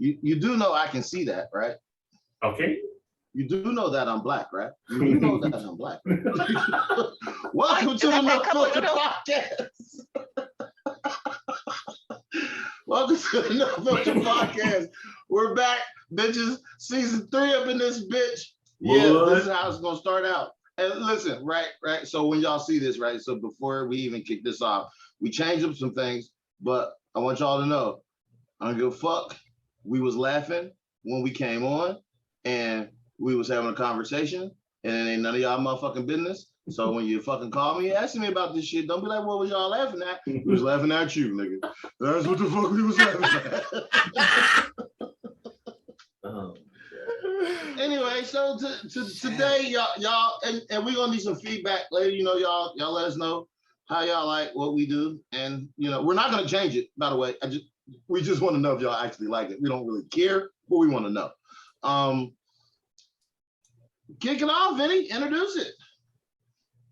You do know I can see that, right? Okay. You do know that I'm black, right? You do know that I'm black. Welcome to the No Filter Podcast. Welcome to the No Filter Podcast. We're back, bitches. Season 3 up in this bitch. Yeah, what? This is how it's gonna start out. And listen, right. So when y'all see this, right? So before we even kick this off, we changed up some things, but I want y'all to know, I don't give a fuck. We was laughing when we came on, and we was having a conversation, and it ain't none of y'all motherfucking business. So when you fucking call me asking me about this shit, don't be like, what was y'all laughing at? We was laughing at you, nigga. That's what the fuck we was laughing at. Anyway, so today, y'all, and we're gonna need some feedback later. You know, y'all let us know how y'all like what we do, and you know, we're not gonna change it. By the way, we just want to know if y'all actually like it. We don't really care, but we want to know. Kick it off, Vinny. Introduce it.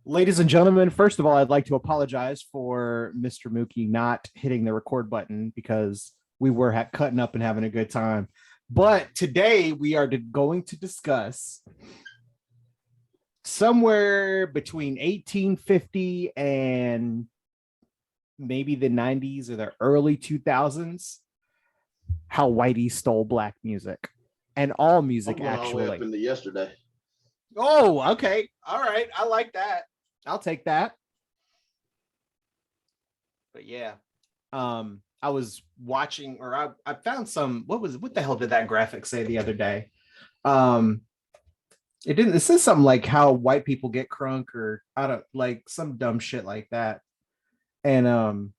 Ladies and gentlemen, first of all, I'd like to apologize for Mr. Mookie not hitting the record button because we were cutting up and having a good time. But today we are going to discuss somewhere between 1850 and maybe the 90s or the early 2000s, how whitey stole black music and all music, actually. All the way up into yesterday. Oh, okay. All right. I like that. I'll take that. But yeah, I was watching, or I found some, what the hell did that graphic say the other day? It says something like how white people get crunk, or I don't, like some dumb shit like that. And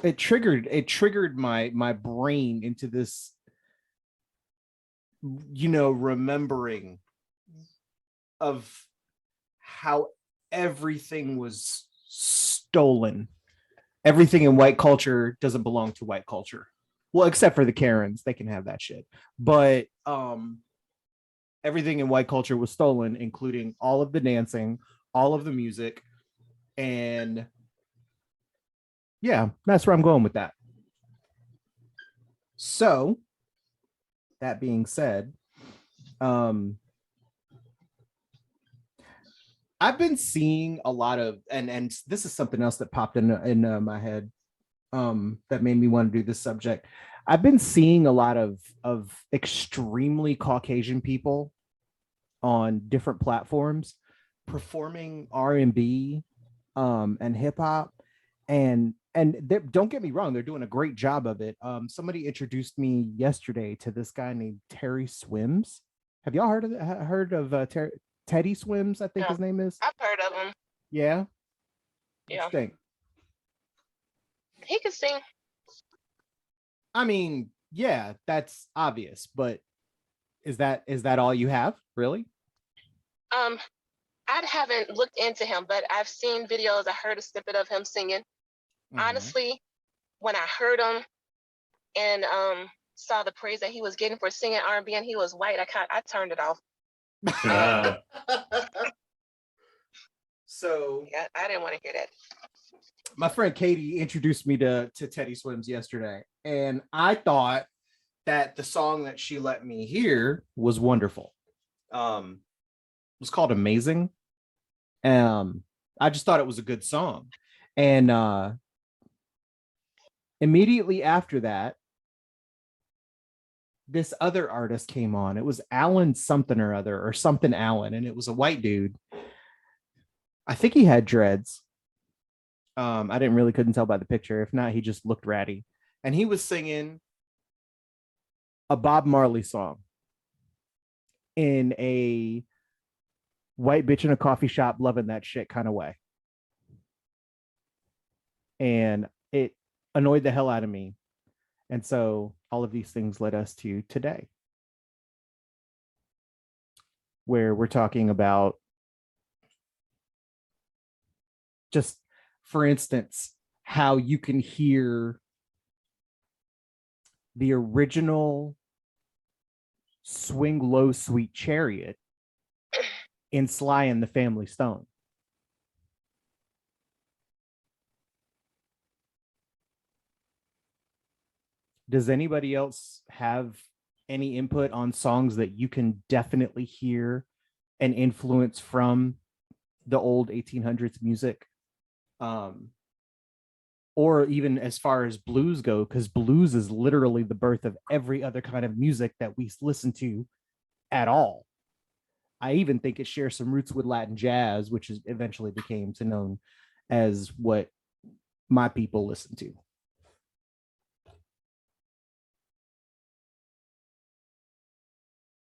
it triggered my brain into this, you know, remembering of how everything was stolen. Everything in white culture doesn't belong to white culture. Well, except for the Karens, they can have that shit. But everything in white culture was stolen, including all of the dancing, all of the music, and yeah, that's where I'm going with that. So, that being said, I've been seeing a lot of, and this is something else that popped in my head that made me want to do this subject. I've been seeing a lot of extremely Caucasian people on different platforms performing R&B and hip hop, and don't get me wrong, they're doing a great job of it. Somebody introduced me yesterday to this guy named Terry Swims. Have y'all heard of Teddy Swims, I think his name is? I've heard of him. Yeah? Yeah. What you think? He can sing. I mean, yeah, that's obvious, but is that all you have, really? I haven't looked into him, but I've seen videos. I heard a snippet of him singing. Mm-hmm. Honestly, when I heard him and saw the praise that he was getting for singing R&B and he was white, I turned it off. So yeah, I didn't want to hear that. My friend Katie introduced me to Teddy Swims yesterday, and I thought that the song that she let me hear was wonderful. It was called Amazing. I just thought it was a good song, and immediately after that, this other artist came on. It was Alan something or other, or something Alan, and it was a white dude. I think he had dreads. I couldn't tell by the picture. If not, he just looked ratty. And he was singing a Bob Marley song in a white bitch in a coffee shop loving that shit kind of way. And it annoyed the hell out of me. And so all of these things led us to today, where we're talking about, just for instance, how you can hear the original Swing Low Sweet Chariot in Sly and the Family Stone. Does anybody else have any input on songs that you can definitely hear an influence from the old 1800s music? Or even as far as blues go, because blues is literally the birth of every other kind of music that we listen to at all. I even think it shares some roots with Latin jazz, which is eventually became to known as what my people listen to.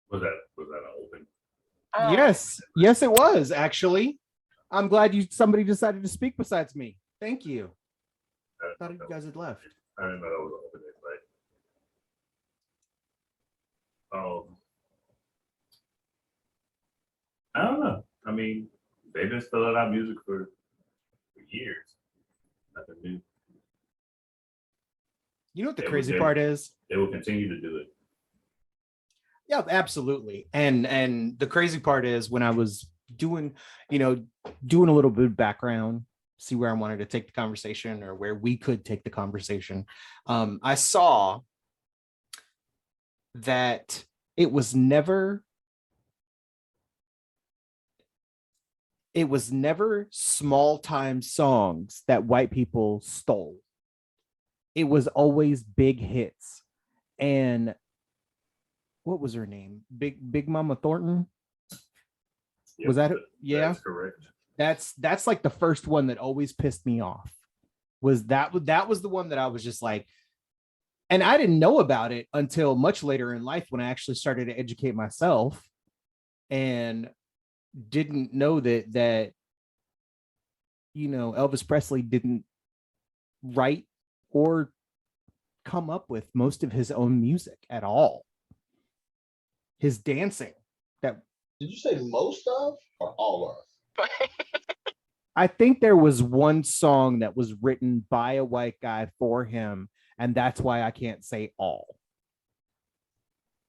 Was that an open? Yes, it was actually. I'm glad somebody decided to speak besides me. Thank you. I thought you guys had left. I didn't know that was an open. I don't know. I mean, they've been spelling out music for years. Nothing new. You know what the crazy part is? They will continue to do it. Yeah, absolutely. And the crazy part is when I was doing a little bit of background, see where I wanted to take the conversation or where we could take the conversation. I saw that it was never small time songs that white people stole. It was always big hits. And what was her name? Big Mama Thornton? Yep, Was that it? Yeah. That's correct. That's like the first one that always pissed me off. That was the one that I was just like, and I didn't know about it until much later in life when I actually started to educate myself and didn't know that Elvis Presley didn't write or come up with most of his own music at all. His dancing. Did you say most of or all of? I think there was one song that was written by a white guy for him, and that's why I can't say all.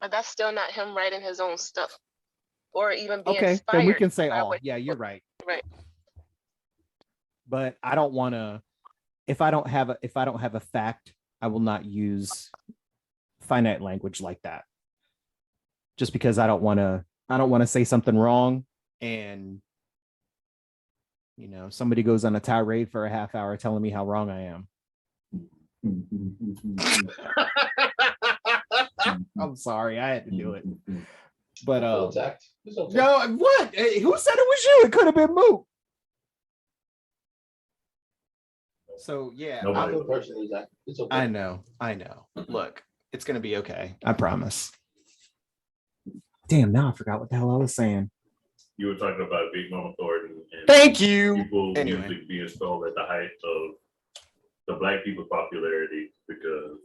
But that's still not him writing his own stuff or even being okay, inspired. Then we can say all. Yeah, you're right. Right. But I don't want to. If I don't have a fact, I will not use finite language like that. Just because I don't want to say something wrong, and somebody goes on a tirade for a half hour telling me how wrong I am. I'm sorry, I had to do it. But okay. No, what? Who said it was you? It could have been Moot. So yeah, it's okay. I know. Look, it's gonna be okay. I promise. Damn, now I forgot what the hell I was saying. You were talking about Big Mama Thornton. And thank you. People music being stole at the height of the black people's popularity because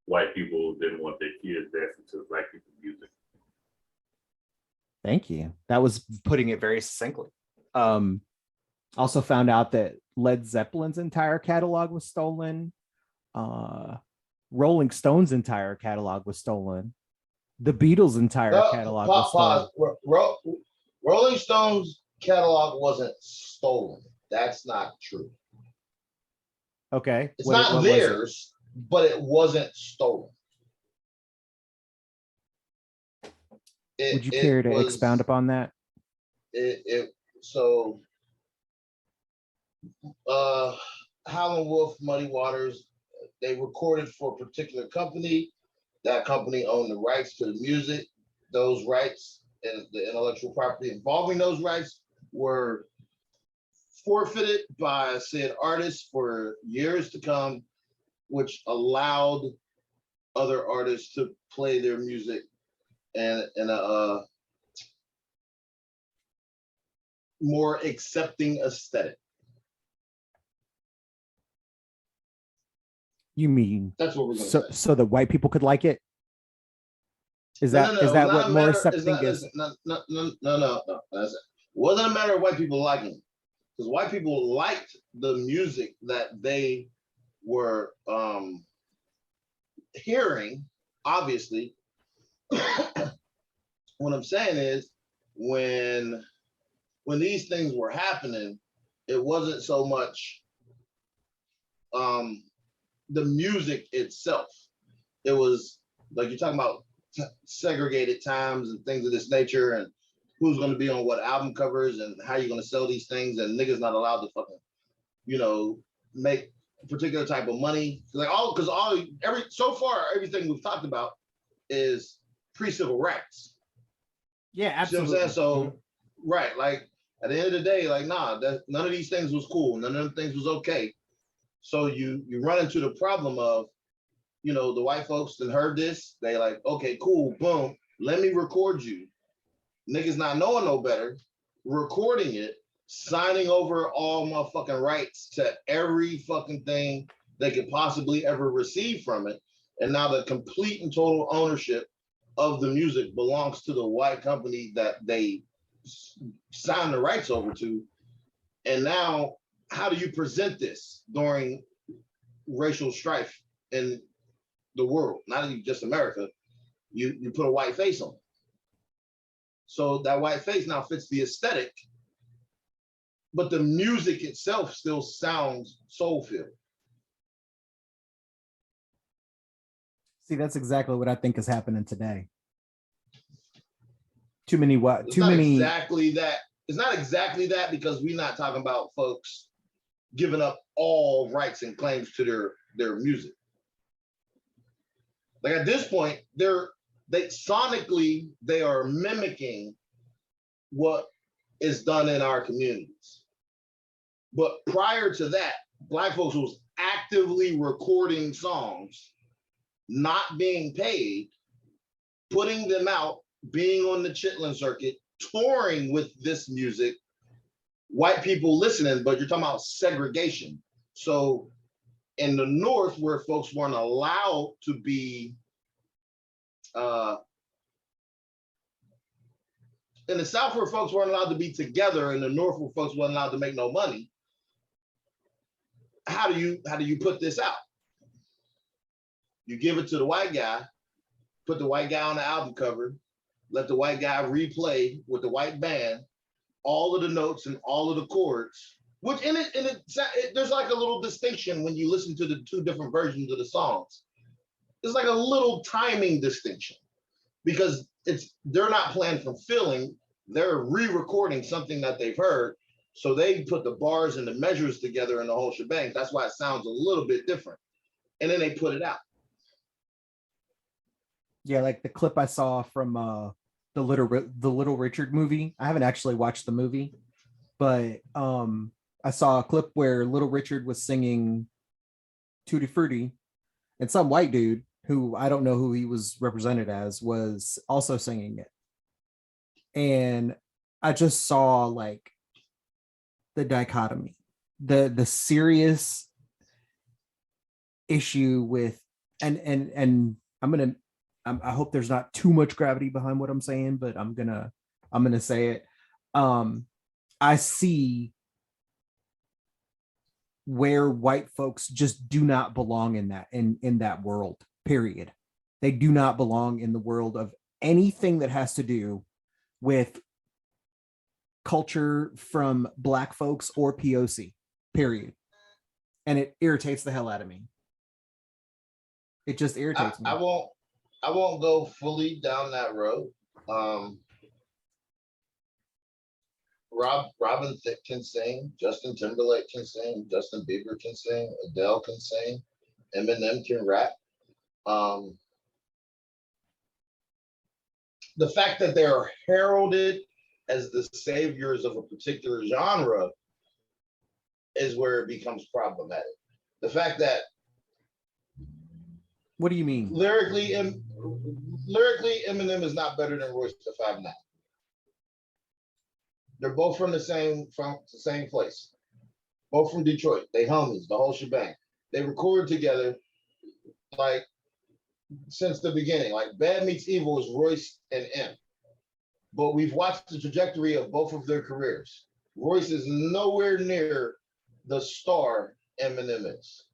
white people didn't want their kids dancing to black people's music. Thank you. That was putting it very succinctly. Also found out that Led Zeppelin's entire catalog was stolen. Rolling Stone's entire catalog was stolen. The Beatles' entire catalog was stolen. Rolling Stone's catalog wasn't stolen. That's not true. Okay. It's not theirs, but it wasn't stolen. Would you care to expound upon that? Howlin' Wolf, Muddy Waters, they recorded for a particular company. That company owned the rights to the music. Those rights and the intellectual property involving those rights were forfeited by said artists for years to come, which allowed other artists to play their music and in a more accepting aesthetic. You mean that's what we're going to say? So the white people could like it? Is that what more accepting is? No. It wasn't a matter of white people liking it, because white people liked the music that they were hearing. Obviously, what I'm saying is when these things were happening, it wasn't so much the music itself. it was like you're talking about segregated times and things of this nature, and who's going to be on what album covers and how you're going to sell these things, and niggas not allowed to fucking, you know, make a particular type of money. Like so far everything we've talked about is pre-civil rights. Yeah, absolutely. See what I'm saying? So, right, like at the end of the day, like, nah, none of these things was cool. None of them things was okay. So you run into the problem of, you know, the white folks that heard this, they like, okay, cool, boom, let me record you. Niggas not knowing no better, recording it, signing over all motherfucking rights to every fucking thing they could possibly ever receive from it. And now the complete and total ownership of the music belongs to the white company that they signed the rights over to. And now, how do you present this during racial strife in the world? Not even just America. You put a white face on it. So that white face now fits the aesthetic, but the music itself still sounds soul-filled. See, that's exactly what I think is happening today. Too many Exactly that. It's not exactly that, because we're not talking about folks giving up all rights and claims to their music. Like at this point, they sonically are mimicking what is done in our communities. But prior to that, Black folks was actively recording songs, not being paid, putting them out, being on the Chitlin circuit, touring with this music, white people listening, but you're talking about segregation. So in the North, where folks weren't allowed to be, in the South, where folks weren't allowed to be together, in the North, where folks weren't allowed to make no money, how do you put this out? You give it to the white guy, put the white guy on the album cover, let the white guy replay with the white band all of the notes and all of the chords, which there's like a little distinction when you listen to the two different versions of the songs. It's like a little timing distinction, because they're not playing from feeling, they're re-recording something that they've heard. So they put the bars and the measures together in the whole shebang. That's why it sounds a little bit different. And then they put it out. Yeah, like the clip I saw from the Little Richard movie. I haven't actually watched the movie, but I saw a clip where Little Richard was singing Tutti Frutti, and some white dude, who I don't know who he was represented as, was also singing it. And I just saw like the dichotomy, the serious issue with, and I hope there's not too much gravity behind what I'm saying, but I'm gonna say it. I see where white folks just do not belong in that world, period. They do not belong in the world of anything that has to do with culture from Black folks or POC, period. And it irritates the hell out of me. It just irritates me. I won't go fully down that road. Robin Thicke can sing, Justin Timberlake can sing, Justin Bieber can sing, Adele can sing, Eminem can rap. The fact that they are heralded as the saviors of a particular genre is where it becomes problematic. The fact that, what do you mean? Lyrically, Eminem is not better than Royce the 5'9". They're both from the same place. Both from Detroit. They homies, the whole shebang. They record together like since the beginning. Like Bad Meets Evil is Royce and M. But we've watched the trajectory of both of their careers. Royce is nowhere near the star Eminem is.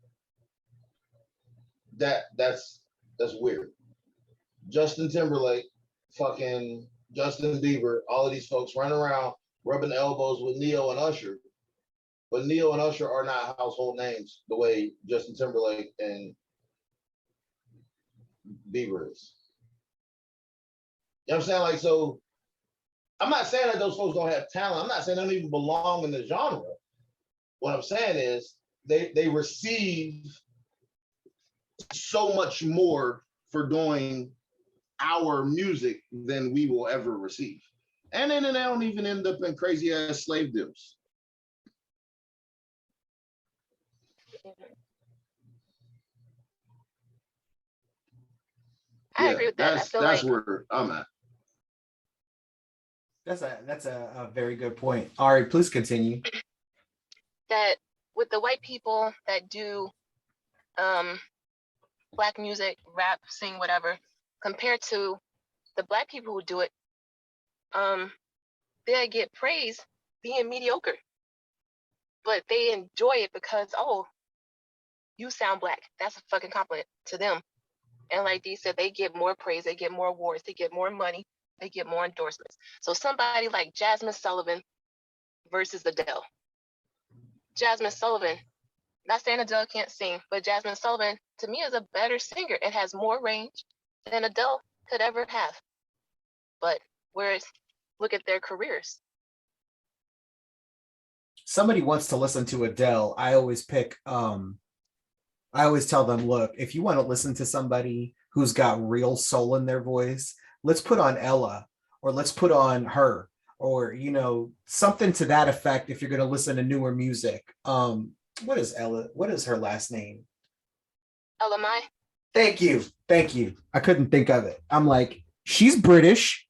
That's weird. Justin Timberlake, fucking Justin Bieber, all of these folks run around rubbing elbows with Neo and Usher. But Neo and Usher are not household names the way Justin Timberlake and Bieber is. You know what I'm saying? Like, so I'm not saying that those folks don't have talent. I'm not saying they don't even belong in the genre. What I'm saying is they receive so much more for doing our music than we will ever receive. And then they don't even end up in crazy ass slave deals. I agree with that. I feel That's like where I'm at. That's a very good point. Ari, please continue. that with the white people that do Black music, rap, sing, whatever, compared to the Black people who do it, they get praise being mediocre, but they enjoy it because, oh, you sound Black. That's a fucking compliment to them. And like Dee said, they get more praise, they get more awards, they get more money, they get more endorsements. So somebody like Jasmine Sullivan versus Adele. Jasmine Sullivan, not saying Adele can't sing, but Jasmine Sullivan to me is a better singer. It has more range than Adele could ever have. But whereas look at their careers. Somebody wants to listen to Adele. I always tell them, look, if you want to listen to somebody who's got real soul in their voice, let's put on Ella, or let's put on her, or, you know, something to that effect if you're going to listen to newer music. What is Ella? What is her last name? Ella Mai. Thank you. I couldn't think of it. I'm like, she's British.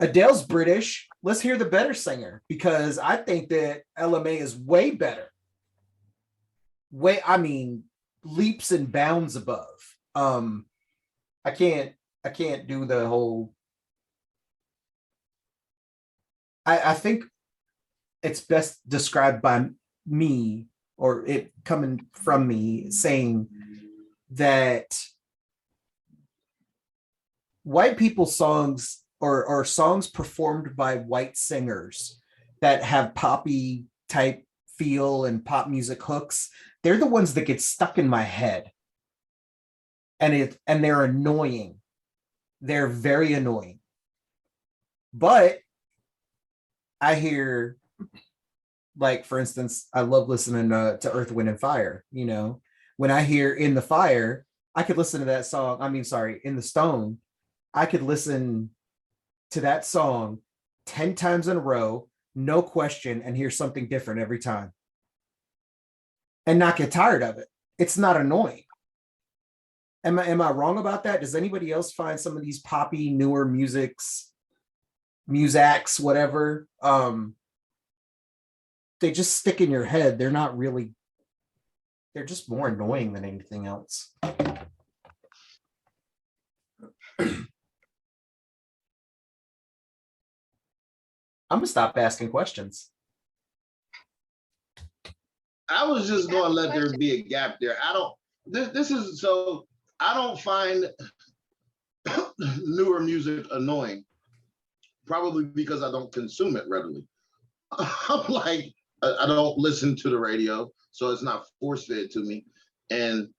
Adele's British. Let's hear the better singer, because I think that Ella Mai is way better. Leaps and bounds above. I can't do the whole. I think it's best described by me, or it coming from me, saying that white people songs or songs performed by white singers that have poppy type feel and pop music hooks, they're the ones that get stuck in my head. And they're annoying. They're very annoying. But I hear, like, for instance, I love listening to Earth, Wind, and Fire. You know, when I hear In the Fire, I could listen to that song. In the Stone, I could listen to that song 10 times in a row, no question, and hear something different every time. And not get tired of it. It's not annoying. Am I wrong about that? Does anybody else find some of these poppy, newer musacs, whatever, they just stick in your head? They're not really, they're just more annoying than anything else. I'm gonna stop asking questions. I was just going to let there be a gap there. I don't find newer music annoying, probably because I don't consume it readily. I'm like, I don't listen to the radio, so it's not force-fed to me. And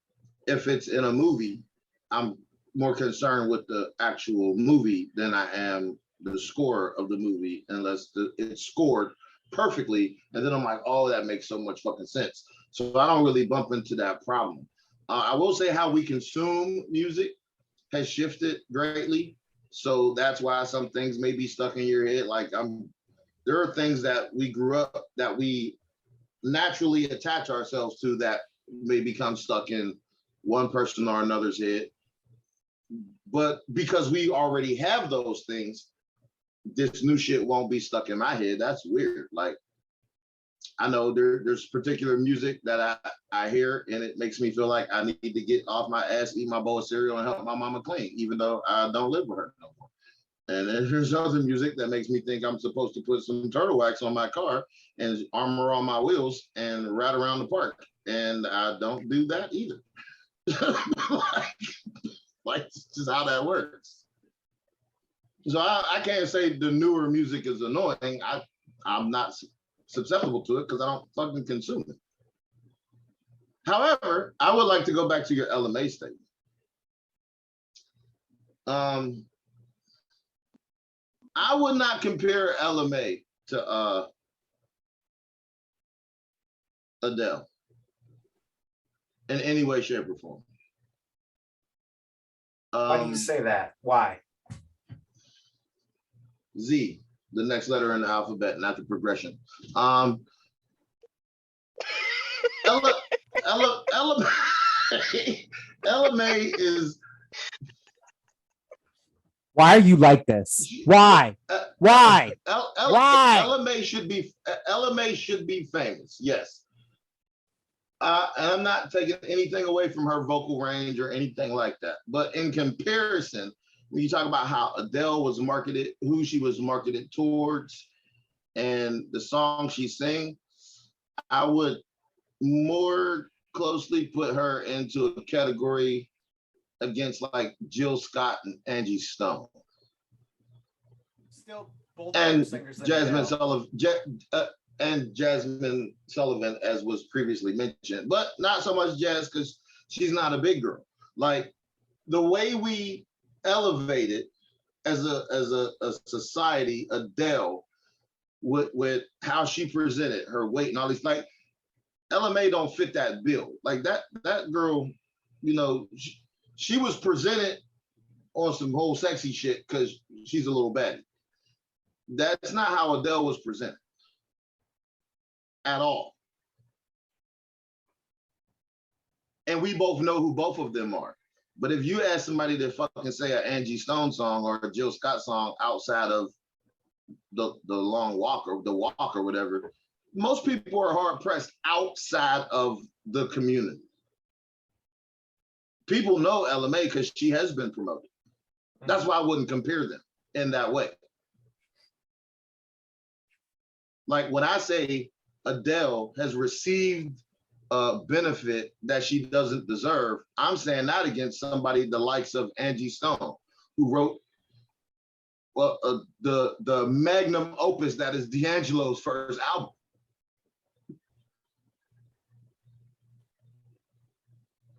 if it's in a movie, I'm more concerned with the actual movie than I am the score of the movie, unless it's scored perfectly. And then I'm like, oh, that makes so much fucking sense. So I don't really bump into that problem. I will say how we consume music has shifted greatly. So that's why some things may be stuck in your head. Like there are things that we grew up, that we naturally attach ourselves to, that may become stuck in one person or another's head. But because we already have those things, this new shit won't be stuck in my head. That's weird. Like, I know there's particular music that I hear, and it makes me feel like I need to get off my ass, eat my bowl of cereal, and help my mama clean, even though I don't live with her no more. And then there's other music that makes me think I'm supposed to put some turtle wax on my car and armor on my wheels and ride around the park. And I don't do that either. like it's just how that works. So I can't say the newer music is annoying. I'm not susceptible to it because I don't fucking consume it. However, I would like to go back to your LMA statement. I would not compare LMA to Adele in any way, shape, or form. Why do you say that? Why? Z, the next letter in the alphabet, not the progression. LMA is. Why are you like this? Why? Why? Why? LMA should be famous. Yes. And I'm not taking anything away from her vocal range or anything like that. But in comparison, when you talk about how Adele was marketed, who she was marketed towards, and the song she sang, I would more closely put her into a category against like Jill Scott and Angie Stone. Still both and singers Jasmine Sullivan. And Jasmine Sullivan, as was previously mentioned, but not so much Jazz because she's not a big girl. Like the way we elevated as a society, Adele, with how she presented her weight and all these, like LMA don't fit that bill. Like that girl, you know, she was presented on some whole sexy shit because she's a little baddie. That's not how Adele was presented at all. And we both know who both of them are. But if you ask somebody to fucking say an Angie Stone song or a Jill Scott song outside of the long walk or the walk or whatever, most people are hard pressed outside of the community. People know LMA because she has been promoted. That's why I wouldn't compare them in that way. Like when I say Adele has received a benefit that she doesn't deserve, I'm saying that against somebody the likes of Angie Stone, who wrote the magnum opus that is D'Angelo's first album.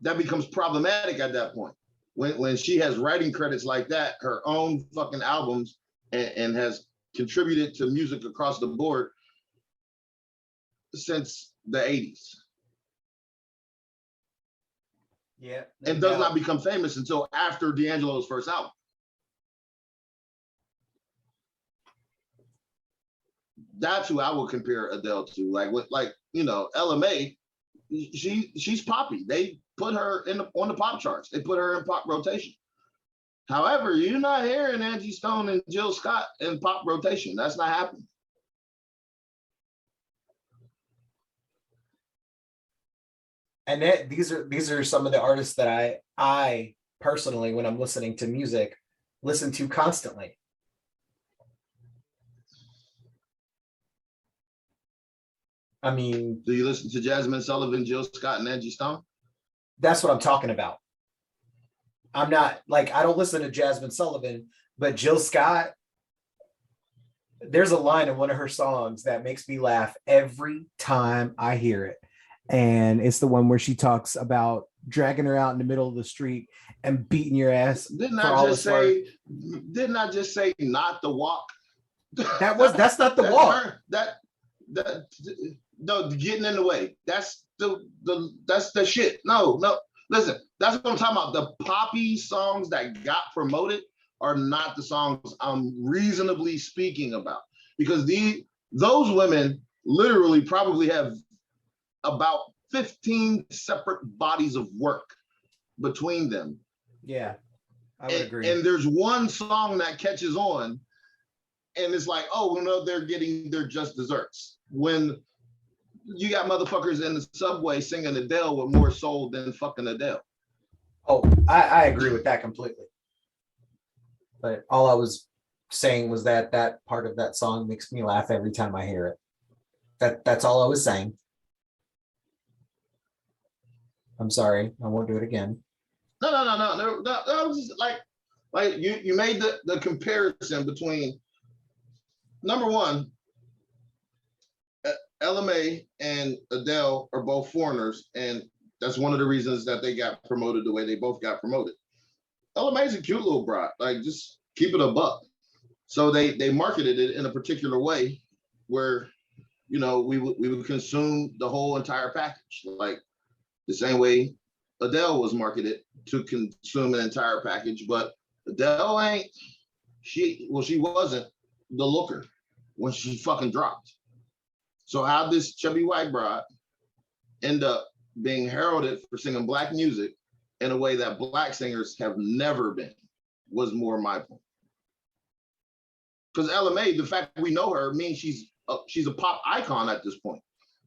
That becomes problematic at that point. When she has writing credits like that, her own fucking albums, and has contributed to music across the board since the 80s. Yeah. And does not become famous until after D'Angelo's first album. That's who I would compare Adele to. Like you know, LMA, she's poppy. They put her on the pop charts. They put her in pop rotation. However, you're not hearing Angie Stone and Jill Scott in pop rotation. That's not happening. And these are some of the artists that I personally, when I'm listening to music, listen to constantly. I mean, do you listen to Jasmine Sullivan, Jill Scott, and Angie Stone? That's what I'm talking about. I'm not like, I don't listen to Jasmine Sullivan, but Jill Scott, there's a line in one of her songs that makes me laugh every time I hear it. And it's the one where she talks about dragging her out in the middle of the street and beating your ass. Didn't I just say not the walk? That's not the walk. No, getting in the way. That's the shit. No, listen, that's what I'm talking about. The poppy songs that got promoted are not the songs I'm reasonably speaking about, because those women literally probably have about 15 separate bodies of work between them. Yeah, I would agree. And there's one song that catches on, and it's like, oh, well, no, they're getting their just desserts. When you got motherfuckers in the subway singing Adele with more soul than fucking Adele. Oh, I agree with that completely. But all I was saying was that part of that song makes me laugh every time I hear it. That's all I was saying. I'm sorry, I won't do it again. No. I was just like you made the comparison between, number one, LMA and Adele are both foreigners, and that's one of the reasons that they got promoted the way they both got promoted. LMA's a cute little broad. Like, just keep it a buck. So they marketed it in a particular way where, you know, we would consume the whole entire package, like the same way Adele was marketed to consume an entire package. But Adele she wasn't the looker when she fucking dropped. So how this chubby white broad end up being heralded for singing Black music in a way that Black singers have never been was more my point. Because LMA, the fact that we know her means she's a pop icon at this point.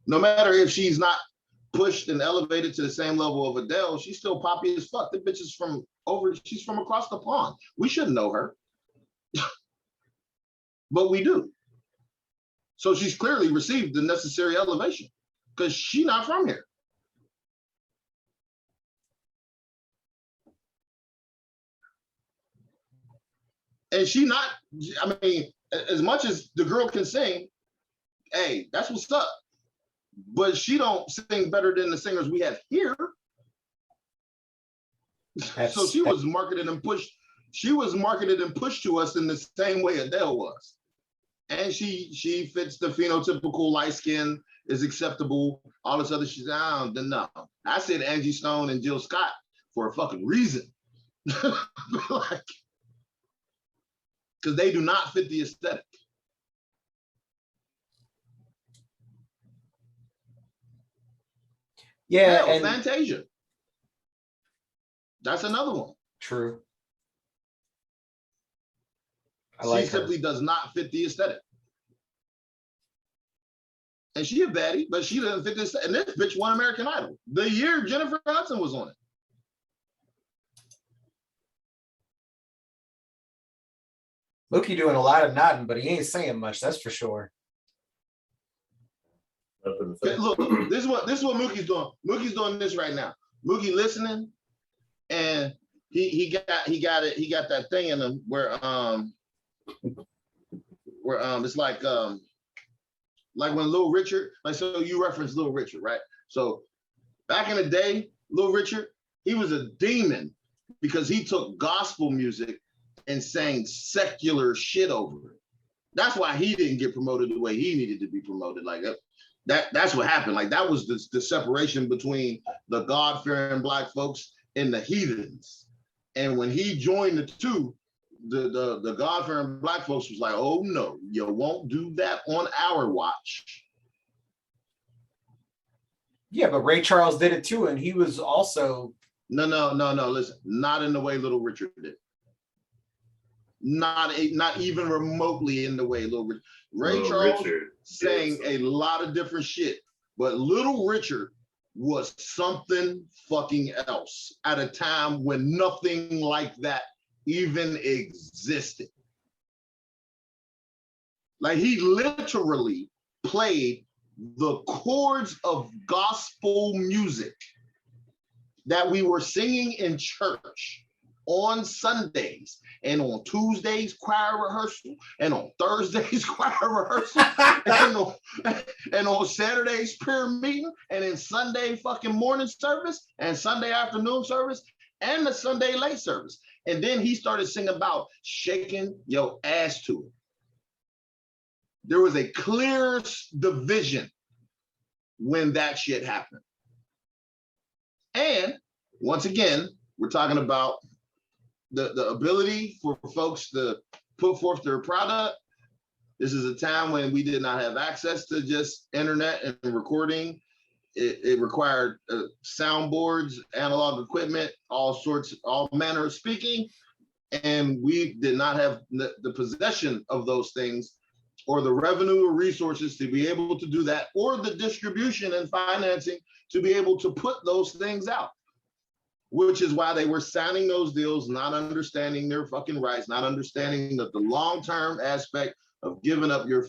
No matter if she's not pushed and elevated to the same level of Adele, she's still poppy as fuck. The bitch is she's from across the pond. We should know her. But we do. So she's clearly received the necessary elevation because she's not from here. And I mean, as much as the girl can sing, hey, that's what's up. But she don't sing better than the singers we have here. So she was marketed and pushed. She was marketed and pushed to us in the same way Adele was. And she fits the phenotypical light skin, is acceptable, all this other shit. No. I said Angie Stone and Jill Scott for a fucking reason. Like, because they do not fit the aesthetic. Yeah, and Fantasia. That's another one. True. She simply does not fit the aesthetic. And she a baddie, but she doesn't fit this. And this bitch won American Idol the year Jennifer Hudson was on it. Mookie doing a lot of nodding, but he ain't saying much. That's for sure. Look, this is what Mookie's doing. Mookie's doing this right now. Mookie listening, and he got that thing in him where it's like when Little Richard, like, so you referenced Little Richard, right? So back in the day, Little Richard, he was a demon because he took gospel music and sang secular shit over it. That's why he didn't get promoted the way he needed to be promoted. Like that's what happened. Like that was the separation between the God-fearing Black folks and the heathens. And when he joined the two, the God-fearing Black folks was like, oh no, you won't do that on our watch. Yeah, but Ray Charles did it too, and he was also No, listen, not in the way Little Richard did. Not even remotely in the way Little Richard. Ray Charles sang a lot of different shit, but Little Richard was something fucking else at a time when nothing like that even existed. Like he literally played the chords of gospel music that we were singing in church on Sundays and on Tuesdays choir rehearsal and on Thursdays choir rehearsal and on Saturdays prayer meeting and in Sunday fucking morning service and Sunday afternoon service and the Sunday late service. And then he started singing about shaking your ass to it. There was a clear division when that shit happened. And once again, we're talking about the ability for folks to put forth their product. This is a time when we did not have access to just internet and recording. It required soundboards, analog equipment, all manner of speaking. And we did not have the possession of those things or the revenue or resources to be able to do that, or the distribution and financing to be able to put those things out. Which is why they were signing those deals, not understanding their fucking rights, not understanding the long-term aspect of giving up your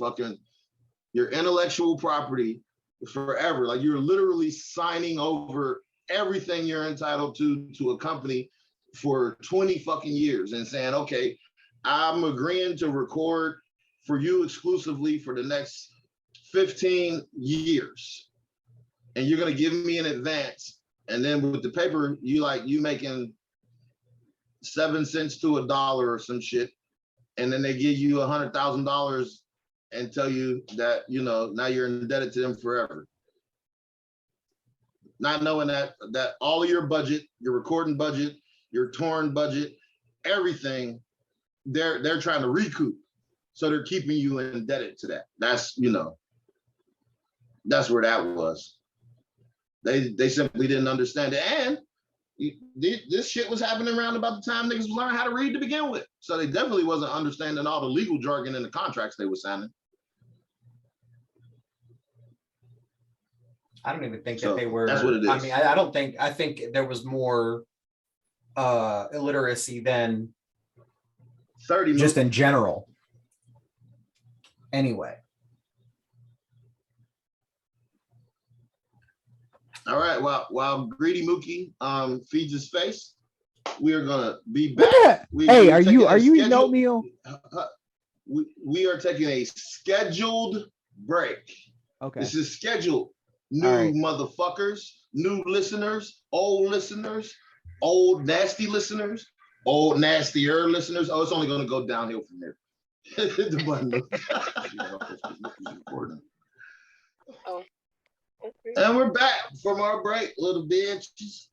intellectual property forever. Like you're literally signing over everything you're entitled to a company for 20 fucking years and saying, okay, I'm agreeing to record for you exclusively for the next 15 years. And you're gonna give me an advance. And then with the paper, you making 7 cents to $1 or some shit, and then they give you $100,000 and tell you that, you know, now you're indebted to them forever. Not knowing that all of your budget, your recording budget, your touring budget, everything, they're trying to recoup. So they're keeping you indebted to that. That's, you know, that's where that was. They simply didn't understand it. And this shit was happening around about the time niggas was learning how to read to begin with. So they definitely wasn't understanding all the legal jargon in the contracts they were signing. I don't even think So, that they were. that's what it is. I mean, I think there was more illiteracy than 30 just in general. Anyway. All right. While Greedy Mookie feeds his face, we are gonna be back. Hey, are you eating oatmeal? We are taking a scheduled break. Okay. This is scheduled. New All right. motherfuckers, new listeners, old nasty listeners, old nastier listeners. Oh, it's only gonna go downhill from there. The button. Oh. Okay. And we're back from our break, little bitches.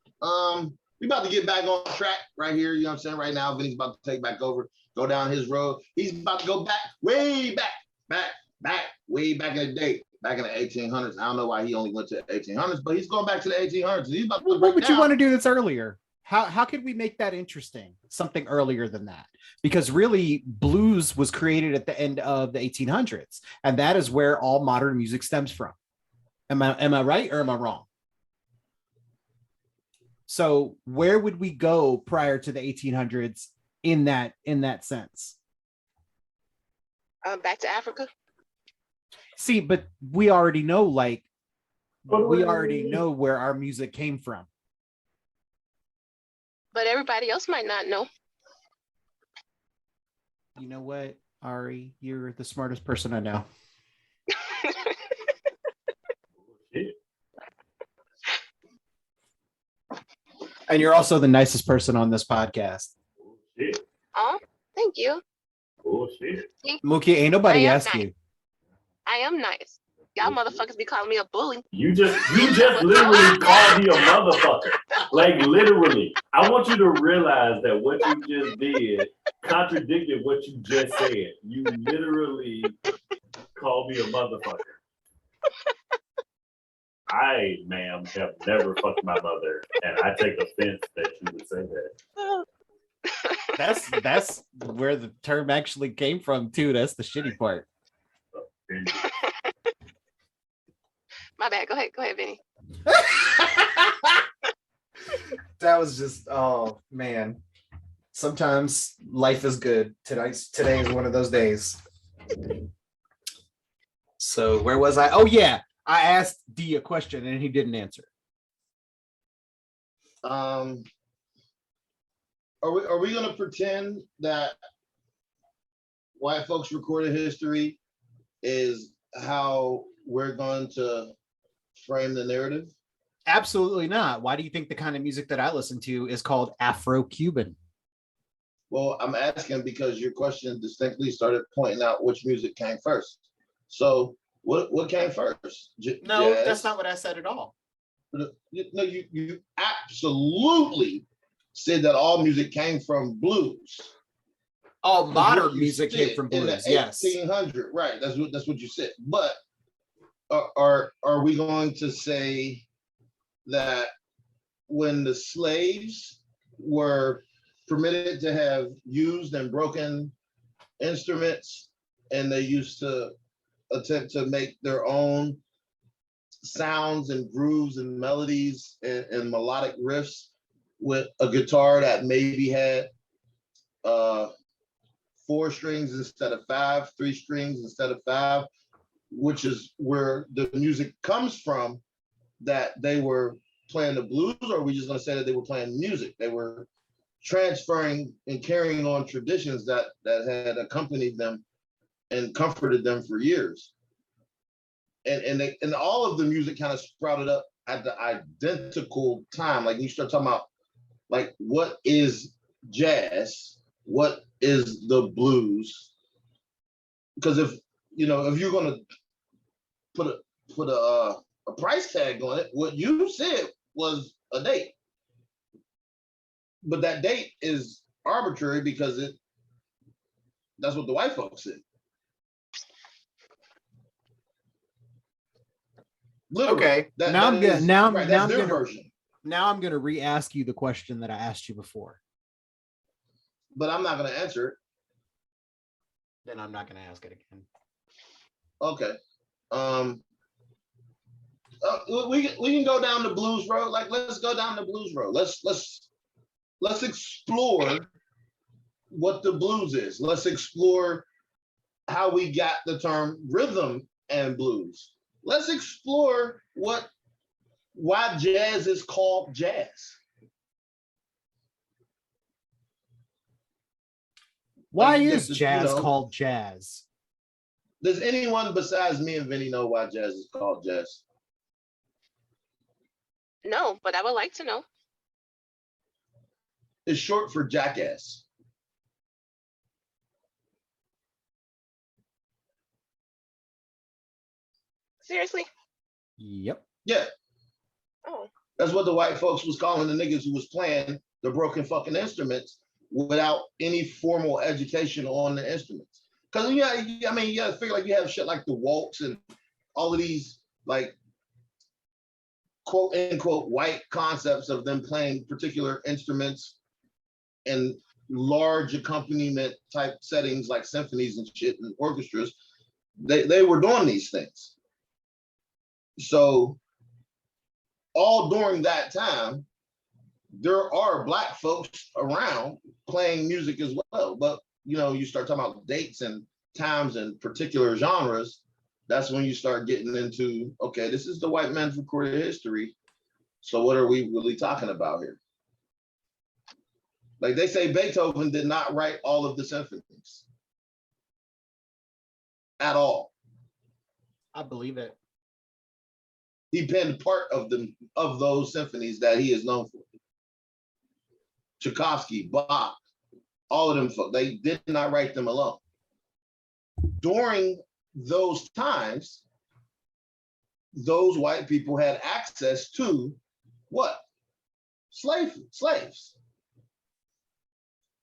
We about to get back on track right here. You know what I'm saying? Right now, Vinny's about to take back over, go down his road. He's about to go back, way back in the day, back in the 1800s. I don't know why he only went to the 1800s, but he's going back to the 1800s. He's about to What break would down. you want to do that's earlier? How could we make that interesting? Something earlier than that? Because really, blues was created at the end of the 1800s, and that is where all modern music stems from. Am I right or am I wrong? So where would we go prior to the 1800s in that sense? Back to Africa. See, but we already know, like, What we do already know where our music came from. But everybody else might not know. You know what, Ari? You're the smartest person I know. Shit. And you're also the nicest person on this podcast. Shit. Oh, thank you. Bullshit. Mookie, ain't nobody I am asked nice. you. I am nice. Y'all motherfuckers be calling me a bully. You just literally called me a motherfucker. Like literally. I want you to realize that what you just did contradicted what you just said. You literally called me a motherfucker. I, ma'am, have never fucked my mother, and I take offense that you would say that. That's where the term actually came from too. That's the shitty part. My bad. Go ahead, Vinny. That was just, oh man. Sometimes life is good. Today is one of those days. So where was I? Oh yeah, I asked D a question and he didn't answer. Are we gonna pretend that white folks recorded history is how we're going to frame the narrative? Absolutely not. Why do you think the kind of music that I listen to is called Afro-Cuban? Well, I'm asking because your question distinctly started pointing out which music came first. So what came first? No, Jazz? that's not what I said at all. No, you absolutely said that all music came from blues. All What modern you music came said from in the blues. Yes. 1800, right? That's what you said. But are we going to say that when the slaves were permitted to have used and broken instruments, and they used to attempt to make their own sounds and grooves and melodies and melodic riffs with a guitar that maybe had 4 strings instead of 5, 3 strings instead of 5, which is where the music comes from, that they were playing the blues? Or are we just going to say that they were playing music? They were transferring and carrying on traditions that had accompanied them and comforted them for years. And all of the music kind of sprouted up at the identical time. Like you start talking about, like, what is jazz? What is the blues? Because if you're gonna put a price tag on it, what you said was a date, but that date is arbitrary because that's what the white folks said. Literally, Okay. now I'm gonna version. Now I'm gonna re-ask you the question that I asked you before. But I'm not gonna answer it. Then I'm not gonna ask it again. Okay. We can go down the blues road. Like, let's go down the blues road. Let's explore what the blues is. Let's explore how we got the term rhythm and blues. Let's explore why jazz is called jazz. Why is jazz called jazz? Does anyone besides me and Vinny know why jazz is called jazz? No, but I would like to know. It's short for jackass. Seriously? Yep. Yeah. Oh. That's what the white folks was calling the niggas who was playing the broken fucking instruments without any formal education on the instruments. Because you gotta figure, like, you have shit like the waltz and all of these, like, quote unquote white concepts of them playing particular instruments and large accompaniment type settings like symphonies and shit and orchestras. They were doing these things. So all during that time, there are Black folks around playing music as well. But you start talking about dates and times and particular genres, that's when you start getting into, okay, this is the white man's recorded history. So what are we really talking about here? Like, they say Beethoven did not write all of the symphonies at all. I believe it. He penned part of those symphonies that he is known for. Tchaikovsky, Bach, all of them, they did not write them alone. During those times, those white people had access to what? Slaves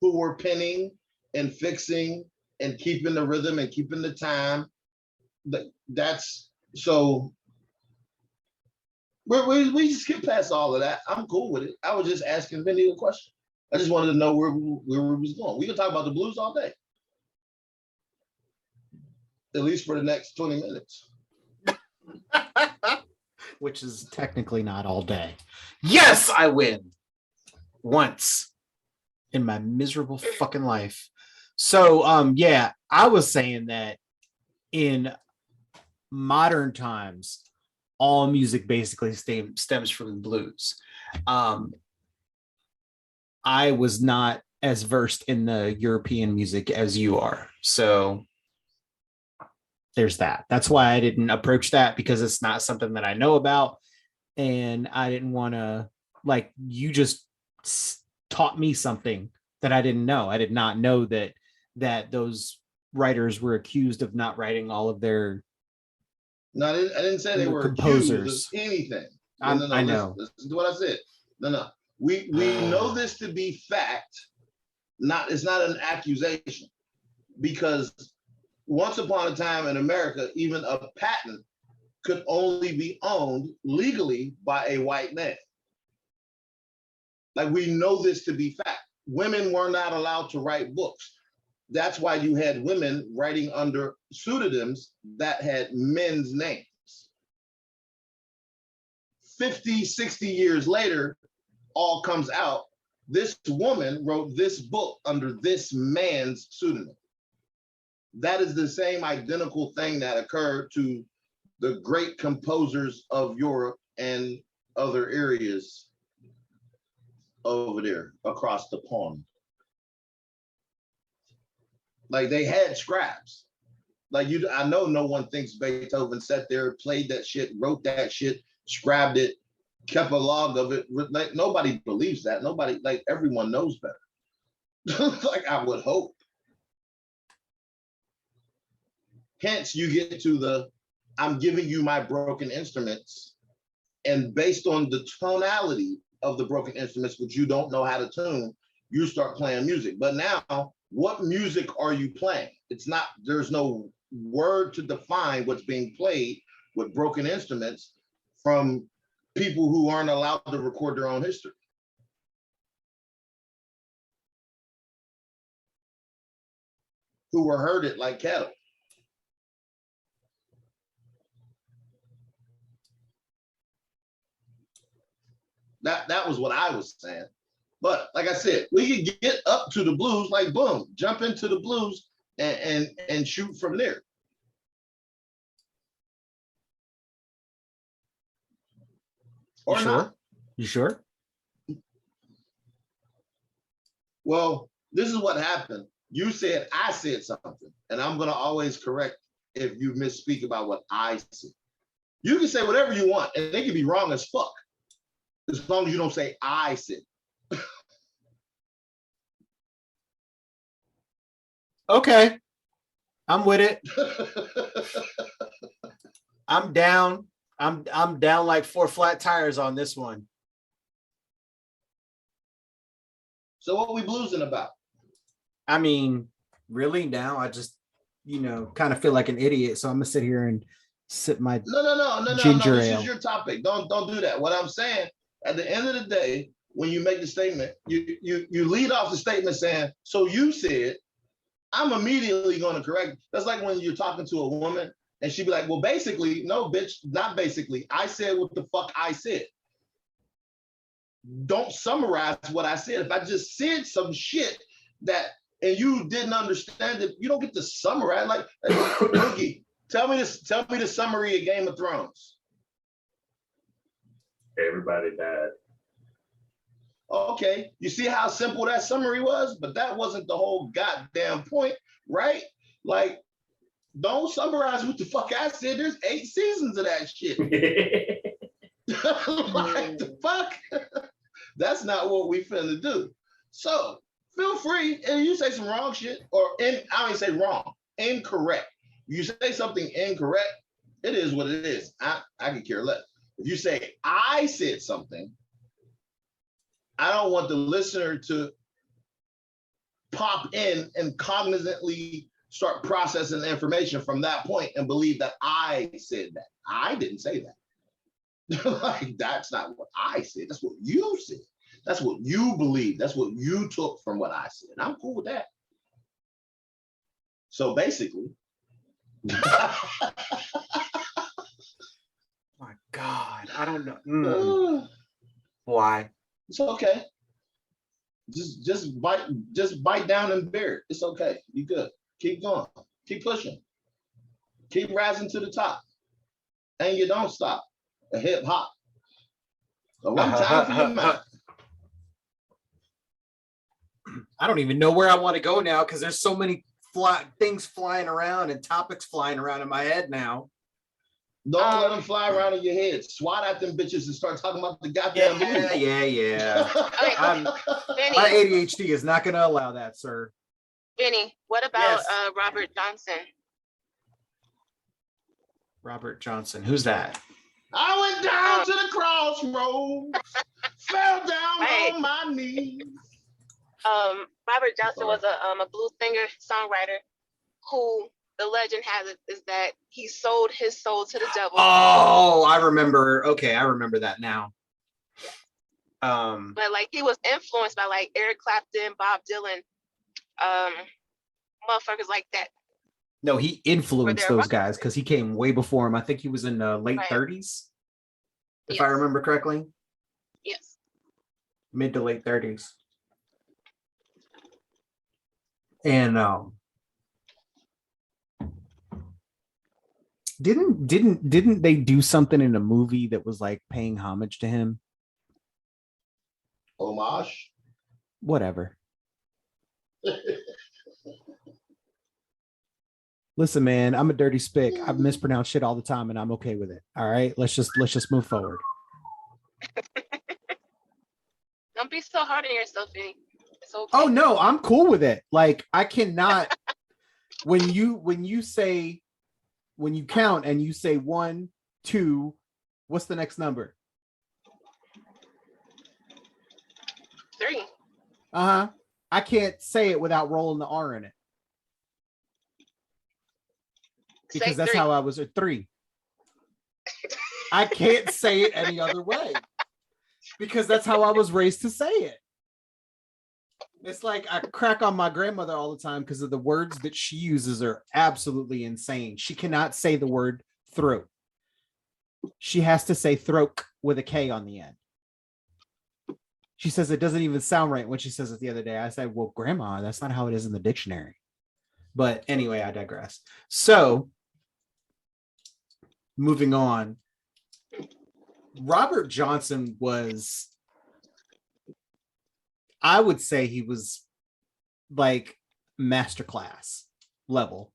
who were penning and fixing and keeping the rhythm and keeping the time. That's so. We just skip past all of that. I'm cool with it. I was just asking Vinny a question. I just wanted to know where we was going. We can talk about the blues all day, at least for the next 20 minutes. Which is technically not all day. Yes, I win. Once in my miserable fucking life. So, yeah, I was saying that in modern times, all music basically stems from the blues. I was not as versed in the European music as you are. So there's that. That's why I didn't approach that, because it's not something that I know about. And I didn't want to, like, you just taught me something that I didn't know. I did not know that those writers were accused of not writing all of their. No, I didn't say they were composers. Accused of anything. No, I know. Listen to what I said. No. We know this to be fact. It's not an accusation, because once upon a time in America, even a patent could only be owned legally by a white man. Like, we know this to be fact. Women were not allowed to write books. That's why you had women writing under pseudonyms that had men's names. 50, 60 years later, all comes out, this woman wrote this book under this man's pseudonym. That is the same identical thing that occurred to the great composers of Europe and other areas over there across the pond. Like, they had scraps. Like, I know no one thinks Beethoven sat there, played that shit, wrote that shit, scribed it, kept a log of it. Like, nobody believes that. Nobody, like, everyone knows better. Like I would hope. Hence, you get to the I'm giving you my broken instruments, and based on the tonality of the broken instruments, which you don't know how to tune, you start playing music. But now, what music are you playing? It's not, there's no word to define what's being played with broken instruments from people who aren't allowed to record their own history. Who were herded like cattle. That was what I was saying. But like I said, we could get up to the blues, like boom, jump into the blues and shoot from there. Or You not. sure? You sure? Well, this is what happened. You said I said something, and I'm gonna always correct if you misspeak about what I said. You can say whatever you want, and they can be wrong as fuck, as long as you don't say I said. Okay, I'm with it. I'm down. I'm down like 4 flat tires on this one. So what we bluesing about? I mean, really now I just, kind of feel like an idiot. So I'm gonna sit here and sip my No. ginger This ale. is your topic. Don't do that. What I'm saying, at the end of the day, when you make the statement, you lead off the statement saying, so you said, I'm immediately going to correct. That's like when you're talking to a woman and she'd be like, well, basically, no, bitch, not basically. I said what the fuck I said. Don't summarize what I said. If I just said some shit and you didn't understand it, you don't get to summarize. Like, Mookie, tell me the summary of Game of Thrones. Everybody died. Okay, you see how simple that summary was? But that wasn't the whole goddamn point, right? Like, don't summarize what the fuck I said. There's 8 seasons of that shit. Like, the fuck? That's not what we finna do. So, feel free, and you say some wrong shit, I don't even say wrong, incorrect. You say something incorrect, it is what it is. I can care less. If you say, I said something, I don't want the listener to pop in and cognizantly start processing the information from that point and believe that I said that. I didn't say that. Like, that's not what I said. That's what you said. That's what you believe. That's what you took from what I said. I'm cool with that. So basically, My God, I don't know. Why? it's okay. Just bite down and bear it. It's okay. You good. Keep going. Keep pushing. Keep rising to the top. And you don't stop. A hip hop. So one time for your mouth. I don't even know where I want to go now because there's so many things flying around and topics flying around in my head now. Don't let them fly around in your head. Swat at them bitches and start talking about the goddamn blues. Yeah. Benny, My ADHD is not going to allow that, sir. Benny, what about Yes. Robert Johnson? Robert Johnson. Who's that? I went down to the crossroads, fell down Right. on my knees. Robert Johnson was a blues singer, songwriter, who the legend has it is that he sold his soul to the devil. Oh, I remember. Okay, I remember that now. But like he was influenced by like Eric Clapton, Bob Dylan, motherfuckers like that. No, he influenced those rock guys because he came way before him. I think he was in the late Right. 30s, if Yes. I remember correctly. Yes. Mid to late 30s. And didn't they do something in a movie that was like paying homage to him? Homage. Whatever. Listen, man, I'm a dirty spick. I mispronounce shit all the time and I'm okay with it. All right, let's just move forward. Don't be so hard on yourself, Benny. It's okay. Oh no, I'm cool with it. Like I cannot when you count and you say 1, 2, what's the next number? 3. Uh-huh. I can't say it without rolling the R in it. Because Say that's 3. how I was at 3. I can't say it any other way. Because that's how I was raised to say it. It's like I crack on my grandmother all the time because of the words that she uses are absolutely insane. She cannot say the word throat. She has to say throat with a K on the end. She says it doesn't even sound right when she says it the other day. I said, well, Grandma, that's not how it is in the dictionary. But anyway, I digress. So, moving on. Robert Johnson was, I would say he was like masterclass level.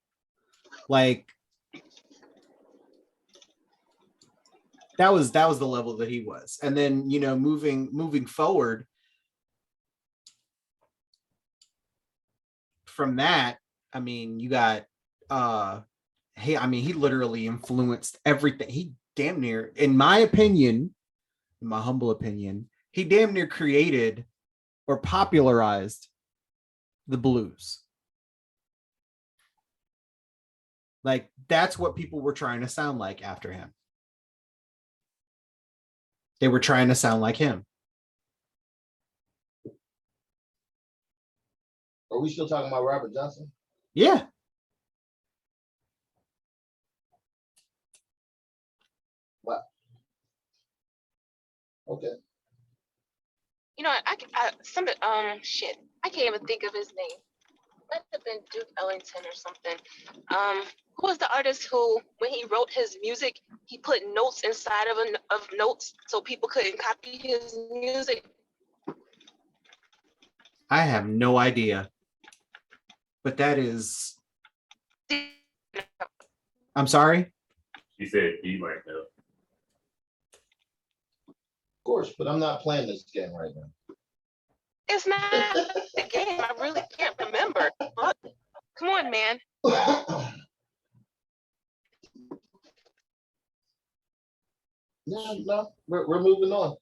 Like that was the level that he was. And then, you know, moving forward from that, I mean, you got he literally influenced everything. He damn near, in my opinion, in my humble opinion, he damn near created or popularized the blues. Like that's what people were trying to sound like after him. They were trying to sound like him. Are we still talking about Robert Johnson? Yeah. Wow. Okay. You know, I can't even think of his name. Might have been Duke Ellington or something. Who was the artist who, when he wrote his music, he put notes inside of notes so people couldn't copy his music? I have no idea. But that is, I'm sorry? She said he might know. Of course, but I'm not playing this game right now. It's not the game. I really can't remember. What? Come on, man. No, we're moving on.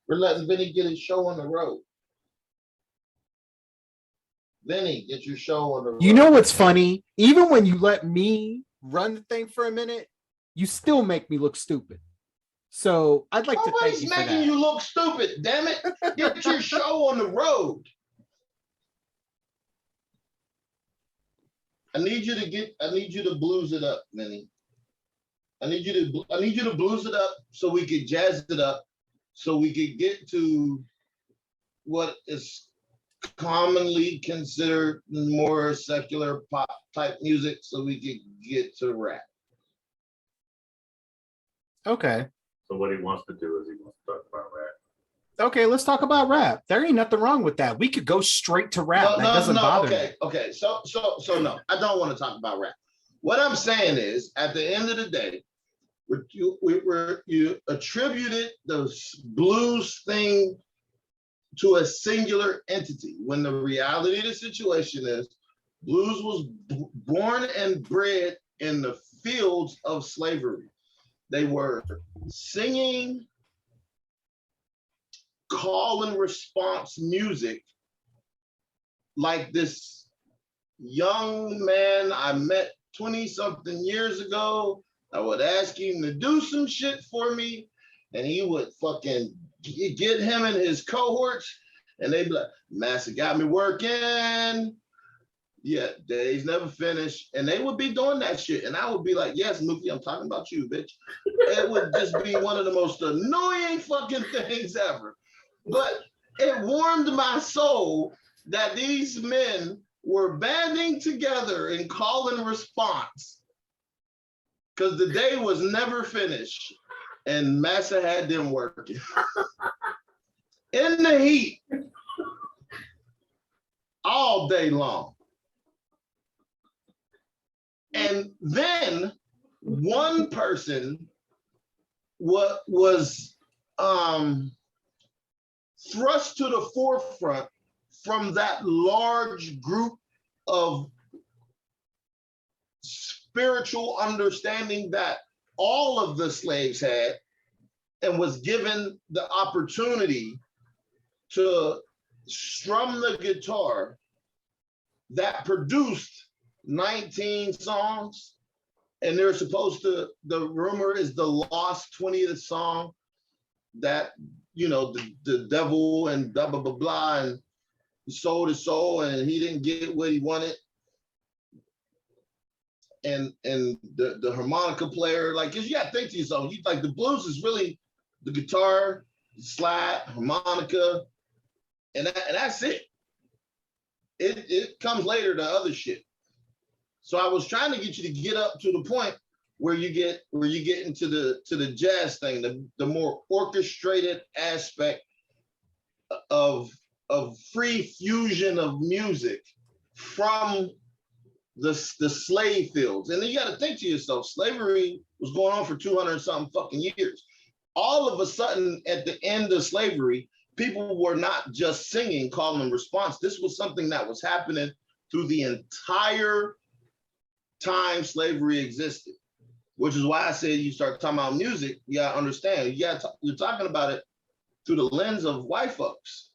We're letting Vinny get his show on the road. Vinny, get your show on the road. You know what's funny? Even when you let me run the thing for a minute, you still make me look stupid. So I'd like to thank you for that. Nobody's making you look stupid, damn it. Get your show on the road. I need you to blues it up, Vinny. I need you to blues it up so we could jazz it up, so we could get to what is commonly considered more secular pop type music, so we could get to rap. Okay. So what he wants to do is he wants to talk about rap. Okay, let's talk about rap. There ain't nothing wrong with that. We could go straight to rap. That doesn't bother me. Okay. So no, I don't want to talk about rap. What I'm saying is, at the end of the day, you attributed the blues thing to a singular entity, when the reality of the situation is blues was born and bred in the fields of slavery. They were singing call and response music like this young man I met 20-something years ago. I would ask him to do some shit for me, and he would fucking get him and his cohorts, and they'd be like, Master got me working. Yeah, days never finished. And they would be doing that shit. And I would be like, yes, Mookie, I'm talking about you, bitch. It would just be one of the most annoying fucking things ever. But it warmed my soul that these men were banding together in call and response, because the day was never finished and Massa had them working in the heat all day long. And then one person was thrust to the forefront from that large group of spiritual understanding that all of the slaves had, and was given the opportunity to strum the guitar, that produced 19 songs. And they're supposed to, the rumor is the lost 20th song that, you know, the devil and blah, blah, blah, blah, and sold his soul and he didn't get what he wanted. And the harmonica player, like, cause you gotta think to yourself, you like the blues is really the guitar, slide, harmonica, and that's it. It comes later to other shit. So I was trying to get you to get up to the point where you get into the jazz thing, the more orchestrated aspect of free fusion of music from the slave fields. And then you got to think to yourself, slavery was going on for 200 something fucking years. All of a sudden, at the end of slavery, people were not just singing call and response. This was something that was happening through the entire time slavery existed, which is why I said you start talking about music, you gotta understand, you're talking about it through the lens of white folks.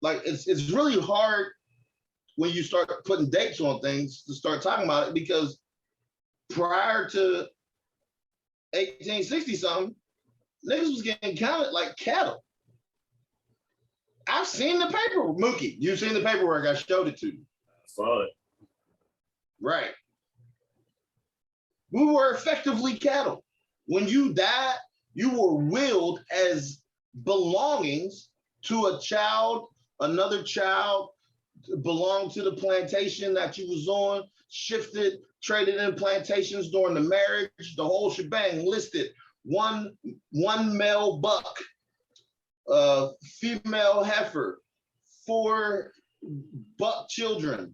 Like, it's really hard when you start putting dates on things to start talking about it, because prior to 1860 something, niggas was getting counted like cattle. I've seen the paper, Mookie. You've seen the paperwork, I showed it to you. I saw it. Right. We were effectively cattle. When you died, you were willed as belongings to a child, another child, belonged to the plantation that you was on, shifted, traded in plantations during the marriage, the whole shebang, listed one male buck, female heifer, 4 buck children.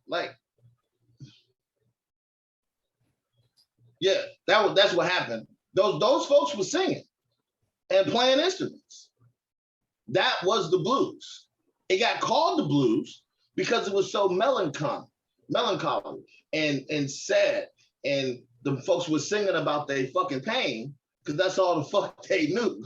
Like, yeah, that's what happened. Those folks were singing and playing instruments. That was the blues. It got called the blues because it was so melancholy and sad. And the folks were singing about their fucking pain because that's all the fuck they knew.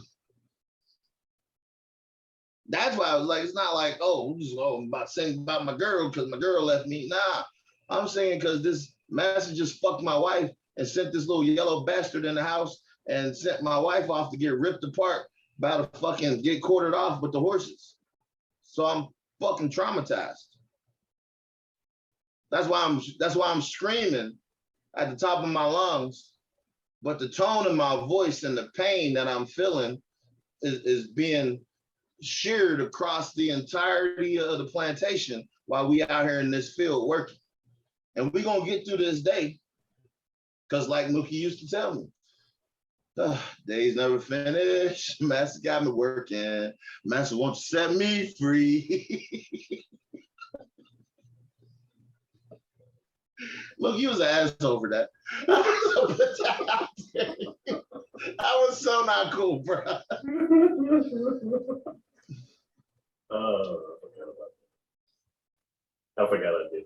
That's why I was like, it's not like, I'm about singing about my girl because my girl left me. Nah, I'm singing because this master just fucked my wife and sent this little yellow bastard in the house and sent my wife off to get ripped apart by the fucking get quartered off with the horses. So I'm fucking traumatized. That's why I'm screaming at the top of my lungs, but the tone of my voice and the pain that I'm feeling is being sheared across the entirety of the plantation while we out here in this field working. And we're gonna get through this day, because like Mookie used to tell me, days never finish. Master got me working. Master wants to set me free. Look, you was an asshole for that. I was so not cool, bro. I forgot I did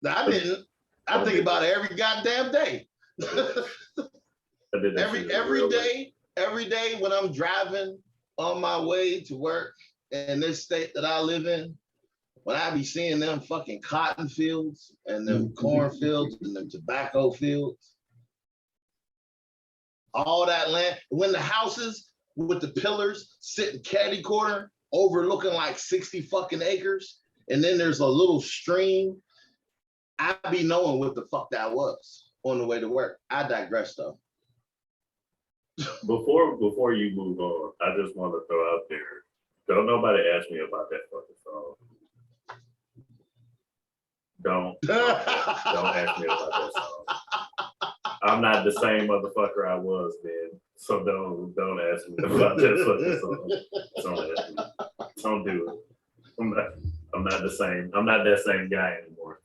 that. I didn't. I think about it every goddamn day. I did that every day when I'm driving on my way to work in this state that I live in, when I be seeing them fucking cotton fields and them cornfields and them tobacco fields, all that land, when the houses with the pillars sitting catty corner overlooking like 60 fucking acres, and then there's a little stream, I be knowing what the fuck that was on the way to work. I digress though. Before you move on, I just want to throw out there, don't nobody ask me about that fucking song. Don't ask me about that song. I'm not the same motherfucker I was then. So don't ask me about that fucking song. Don't ask me. Don't do it. I'm not the same. I'm not that same guy anymore.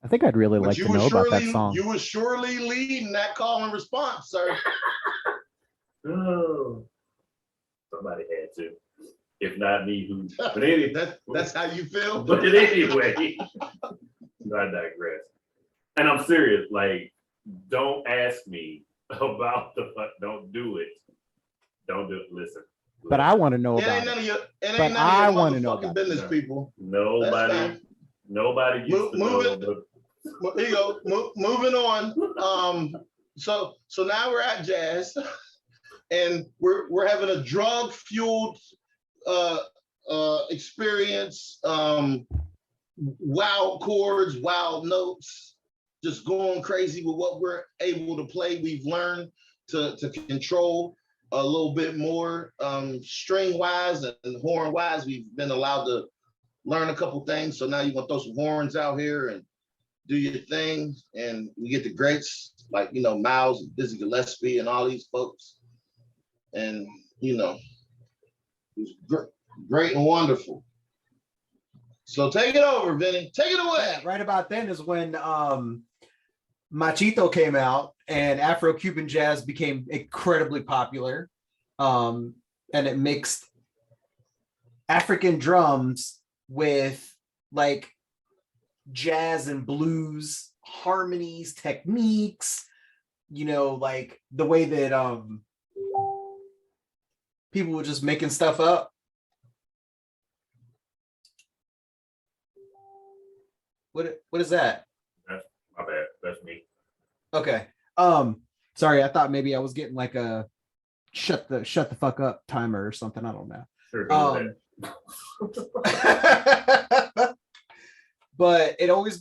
I think I'd really like to know about that song. You were surely leading that call and response, sir. Oh, somebody had to. If not me, who? But anyway, That's how you feel. but anyway, I digress. And I'm serious. Like, don't ask me about the fuck. Don't do it. Don't do it. Listen. But I want to know It about ain't none it. of your. It But ain't none I of your wanna know motherfucking about business, it. people. Nobody gets to know. Here you go. Moving on. So now we're at jazz, and we're having a drug fueled experience. Wild chords, wild notes, just going crazy with what we're able to play. We've learned to control a little bit more string wise and horn wise. We've been allowed to learn a couple things. So now you're gonna throw some horns out here and do your thing. And we get the greats like, Miles and Dizzy Gillespie and all these folks. And, it was great and wonderful. So take it over, Vinny. Take it away. Yeah, right about then is when Machito came out and Afro-Cuban jazz became incredibly popular. And it mixed African drums with like jazz and blues harmonies, techniques, like the way that people were just making stuff up. What is that? That's my bad. That's me. Okay. Sorry, I thought maybe I was getting like a shut the fuck up timer or something. I don't know. Sure, but I always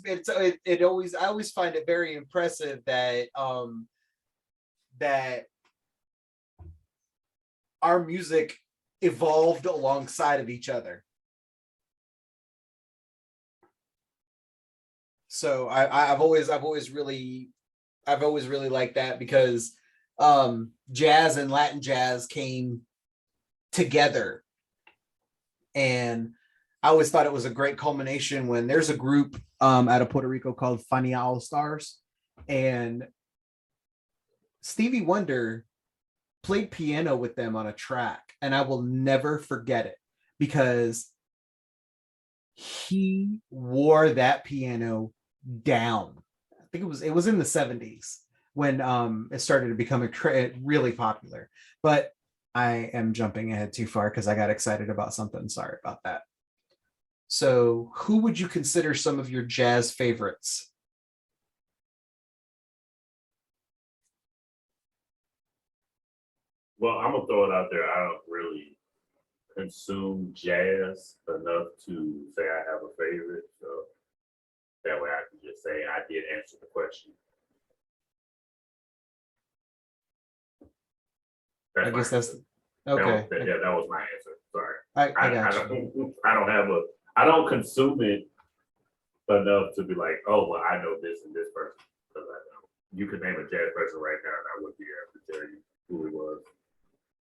find it very impressive that that our music evolved alongside of each other. So I've always really liked that because jazz and Latin jazz came together, and I always thought it was a great culmination when there's a group out of Puerto Rico called Fania All Stars, and Stevie Wonder played piano with them on a track, and I will never forget it because he wore that piano down. I think it was in the 70s when it started to become really popular. But I am jumping ahead too far because I got excited about something. Sorry about that. So who would you consider some of your jazz favorites? Well, I'm gonna throw it out there. I don't really consume jazz enough to say I have a favorite. So that way I can just say I did answer the question. I guess that's okay. That was my answer. Sorry. I got you. I don't consume it enough to be like, oh well, I know this and this person. Because I know you could name a jazz person right now, and I wouldn't be able to tell you who it was.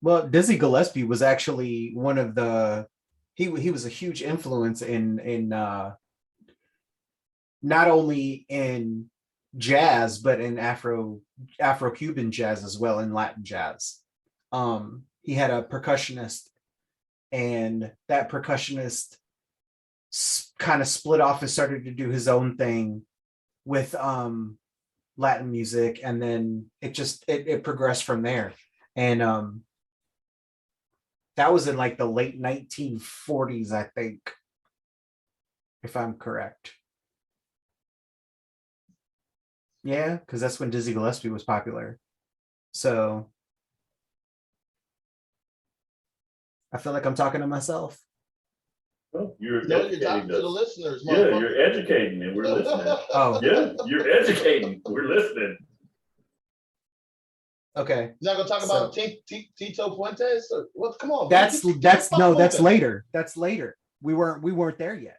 Well, Dizzy Gillespie was actually one of the he was a huge influence in not only in jazz but in Afro-Cuban jazz as well, in Latin jazz. He had a percussionist, and that percussionist kind of split off and started to do his own thing with Latin music, and then it progressed from there. And that was in like the late 1940s, I think, if I'm correct. Yeah, because that's when Dizzy Gillespie was popular. So I feel like I'm talking to myself. Well, you're talking educating to the us. listeners. Yeah, you're educating and we're listening. Oh, Yeah, you're educating. We're listening. okay. You're not gonna talk about Tito Fuentes? Or what? Come on. That's later. That's later. We weren't there yet.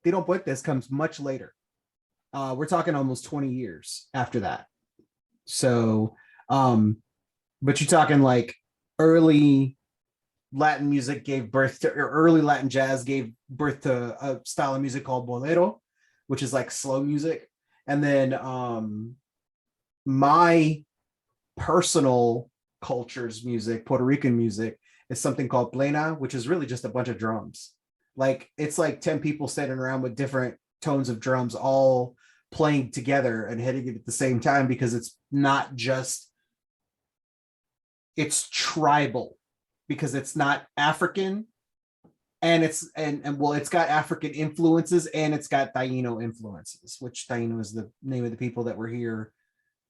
Tito Fuentes comes much later. We're talking almost 20 years after that. So, but you're talking like early Latin music gave birth to, or early Latin jazz gave birth to a style of music called bolero, which is like slow music. And then my personal culture's music, Puerto Rican music, is something called plena, which is really just a bunch of drums. Like it's like 10 people standing around with different tones of drums all playing together and hitting it at the same time, because it's not just, it's tribal, because it's not African, and it's well, it's got African influences and it's got Taino influences, which Taino is the name of the people that were here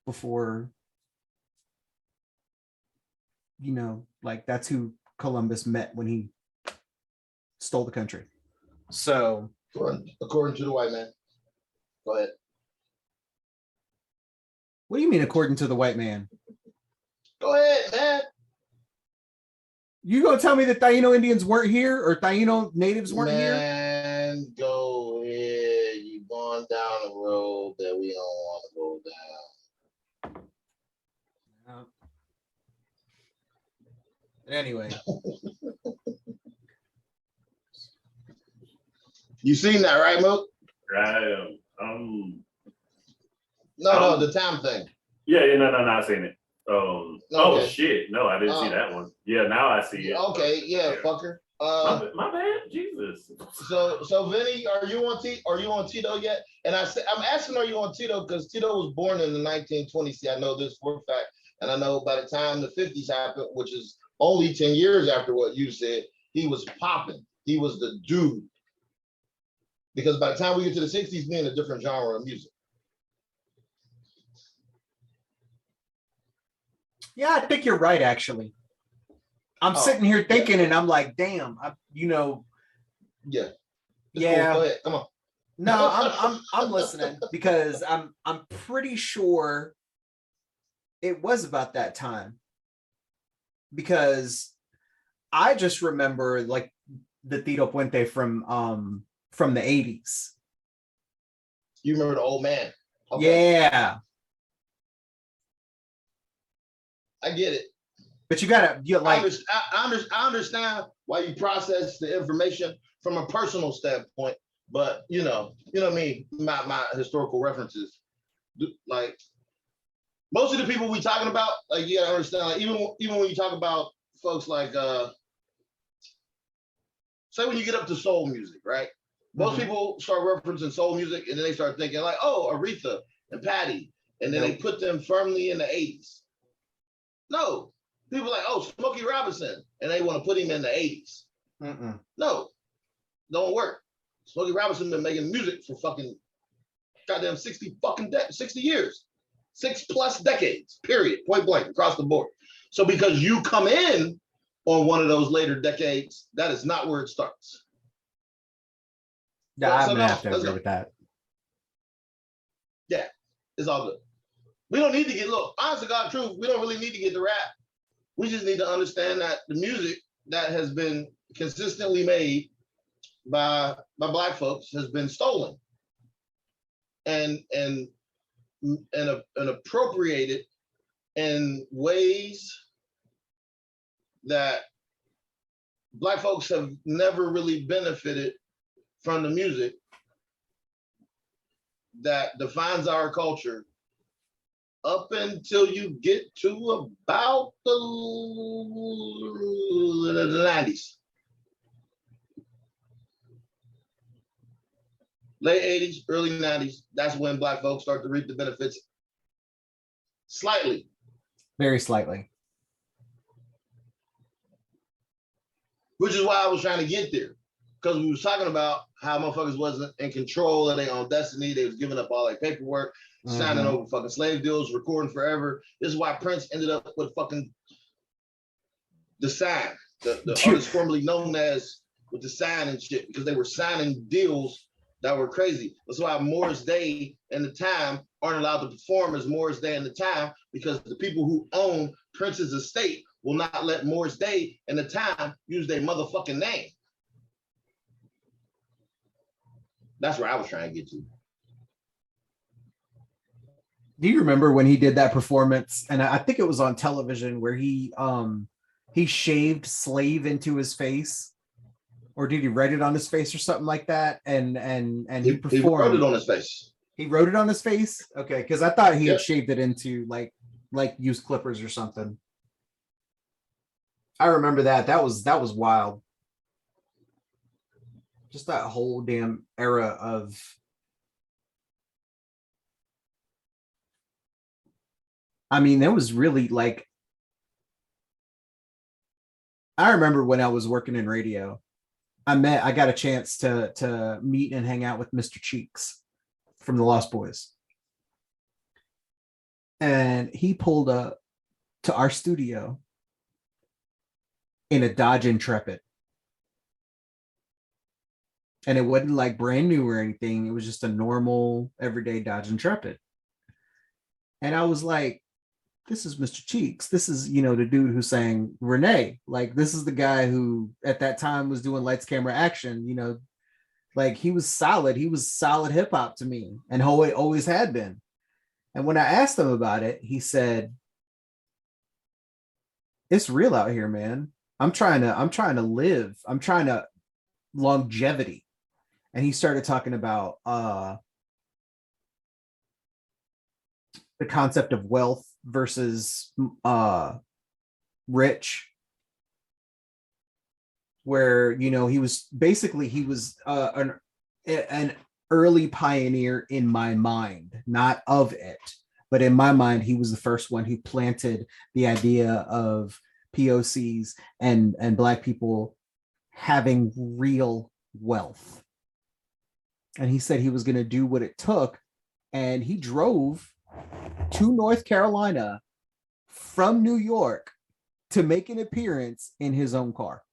before, you know, like that's who Columbus met when he stole the country. So according to the white man. Go ahead. what do you mean according to the white man? Go ahead, man. You gonna tell me that Taino Indians weren't here, or Taino natives weren't here? Man, go ahead. You going down the road that we don't want to go down. Anyway, You seen that, right, Mook? Right. No, the time thing. Yeah, no, I seen it. Oh Okay. shit! No, I didn't see that one. Yeah, now I see it. Okay, yeah, fucker. My bad. Jesus. So Vinny, are you on Tito yet? And I'm asking, are you on Tito? Because Tito was born in the 1920s. See, I know this for a fact, and I know by the time the 50s happened, which is only 10 years after what you said, he was popping. He was the dude. Because by the time we get to the 60s, we're in a different genre of music. Yeah, I think you're right, actually. I'm sitting here thinking, and I'm like, damn, Yeah. It's yeah. cool. Go ahead. Come on. No, I'm listening, because I'm pretty sure it was about that time, because I just remember like the Tito Puente from the 80s. You remember the old man? Okay. Yeah. I get it. But you like, I understand why you process the information from a personal standpoint, but you know what I mean. My historical references, like most of the people we talking about, like you gotta understand, like even when you talk about folks like say when you get up to soul music, right? Most people start referencing soul music and then they start thinking like, oh, Aretha and Patty, and then they put them firmly in the 80s. No, people are like, oh, Smokey Robinson, and they want to put him in the 80s. No, don't work. Smokey Robinson been making music for fucking goddamn 60 years, 6+ decades, period, point blank, across the board. So because you come in on one of those later decades, that is not where it starts. yeah, I'm gonna have to agree with that. Yeah, it's all good. We don't need to get, look, honest to God truth, we don't really need to get the rap. We just need to understand that the music that has been consistently made by Black folks has been stolen and appropriated in ways that Black folks have never really benefited from the music that defines our culture up until you get to about the 90s. Late 80s, early 90s, that's when Black folks start to reap the benefits slightly. Very slightly. Which is why I was trying to get there. Because we was talking about how motherfuckers wasn't in control of their own destiny. They was giving up all their paperwork, signing over fucking slave deals, recording forever. This is why Prince ended up with fucking the sign, the artist formerly known as with the sign and shit, because they were signing deals that were crazy. That's why Morris Day and the Time aren't allowed to perform as Morris Day and the Time, because the people who own Prince's estate will not let Morris Day and the Time use their motherfucking name. That's where I was trying to get to. Do you remember when he did that performance? And I think it was on television where he shaved slave into his face, or did he write it on his face or something like that? And he performed. He wrote it on his face. He wrote it on his face. Okay, because I thought he had shaved it into like used clippers or something. I remember that. That was wild. Just that whole damn era of I mean, there was really like I remember when I was working in radio, I got a chance to meet and hang out with Mr. Cheeks from the Lost Boys. And he pulled up to our studio in a Dodge Intrepid. And it wasn't like brand new or anything. It was just a normal everyday Dodge Intrepid. And I was like, this is Mr. Cheeks. This is, you know, the dude who sang Renee. Like, this is the guy who at that time was doing lights, camera, action, you know, like he was solid. He was solid hip hop to me and always had been. And when I asked him about it, he said, it's real out here, man. I'm trying to live. I'm trying to longevity. And he started talking about the concept of wealth versus rich, where, you know, he was an early pioneer in my mind, not of it, but in my mind, he was the first one who planted the idea of POCs and Black people having real wealth. And he said he was going to do what it took. And he drove to North Carolina from New York to make an appearance in his own car.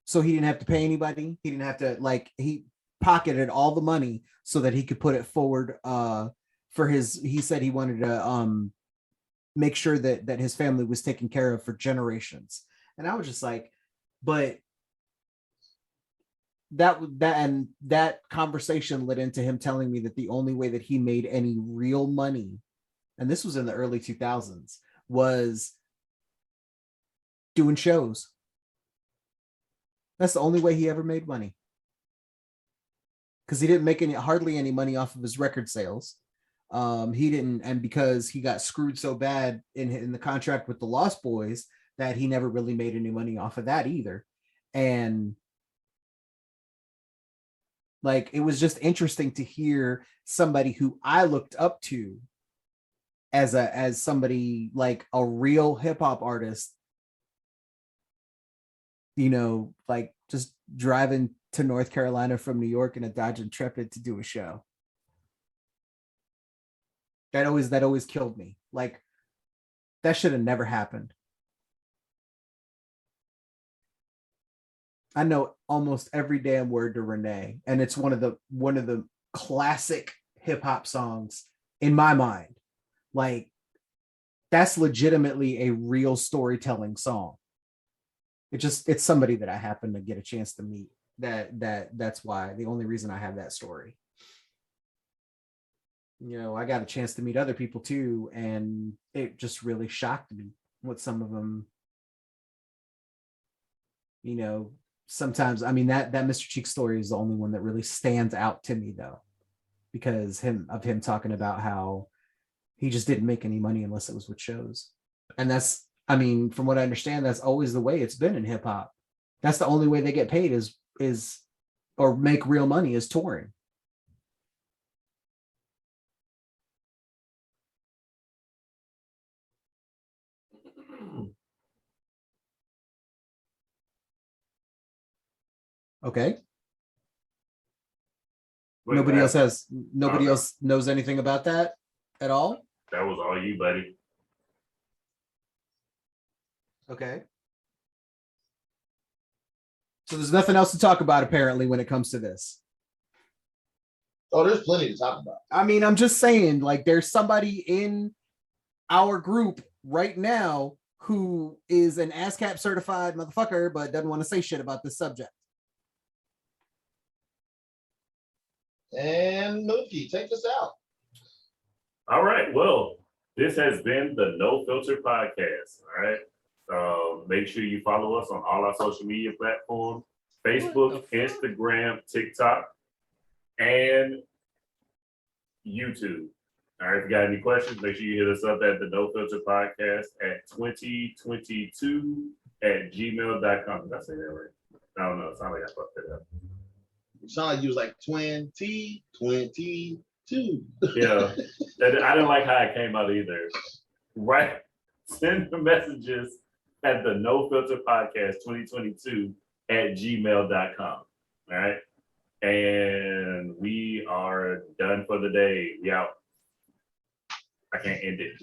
So he didn't have to pay anybody. He didn't have to, like, he pocketed all the money so that he could put it forward for his, he said he wanted to make sure that his family was taken care of for generations. And I was just like, but that conversation led into him telling me that the only way that he made any real money, and this was in the early 2000s, was doing shows. That's the only way he ever made money, because he didn't make hardly any money off of his record sales. He didn't, and because he got screwed so bad in the contract with the Lost Boys that he never really made any money off of that either. And like, it was just interesting to hear somebody who I looked up to as somebody like a real hip hop artist, you know, like just driving to North Carolina from New York in a Dodge Intrepid to do a show. That always killed me. Like, that should have never happened. I know almost every damn word to Renee, and it's one of the classic hip hop songs in my mind. Like, that's legitimately a real storytelling song. It's somebody that I happen to get a chance to meet. That's why, the only reason I have that story. You know, I got a chance to meet other people too, and it just really shocked me what some of them, you know, sometimes, I mean, that Mr. Cheeks story is the only one that really stands out to me though, because him talking about how he just didn't make any money unless it was with shows. And that's, I mean, from what I understand, that's always the way it's been in hip hop. That's the only way they get paid is or make real money is touring. Okay. Nobody else knows anything about that at all? That was all you, buddy. Okay. So there's nothing else to talk about apparently when it comes to this. Oh, there's plenty to talk about. I mean, I'm just saying, like, there's somebody in our group right now who is an ASCAP certified motherfucker, but doesn't want to say shit about this subject. And Mookie, take us out. All right. Well, this has been the No Filter Podcast. All right. Make sure you follow us on all our social media platforms: Facebook, Instagram, TikTok, and YouTube. All right, if you got any questions, make sure you hit us up at the No Filter Podcast at 2022@gmail.com. Did I say that right? I don't know. It sounds like I fucked it up. It sounded like you was like 2022. Yeah, I didn't like how it came out either. Right, send the messages at the No Filter Podcast 2022@gmail.com. All right, and we are done for the day. We out. I can't end it.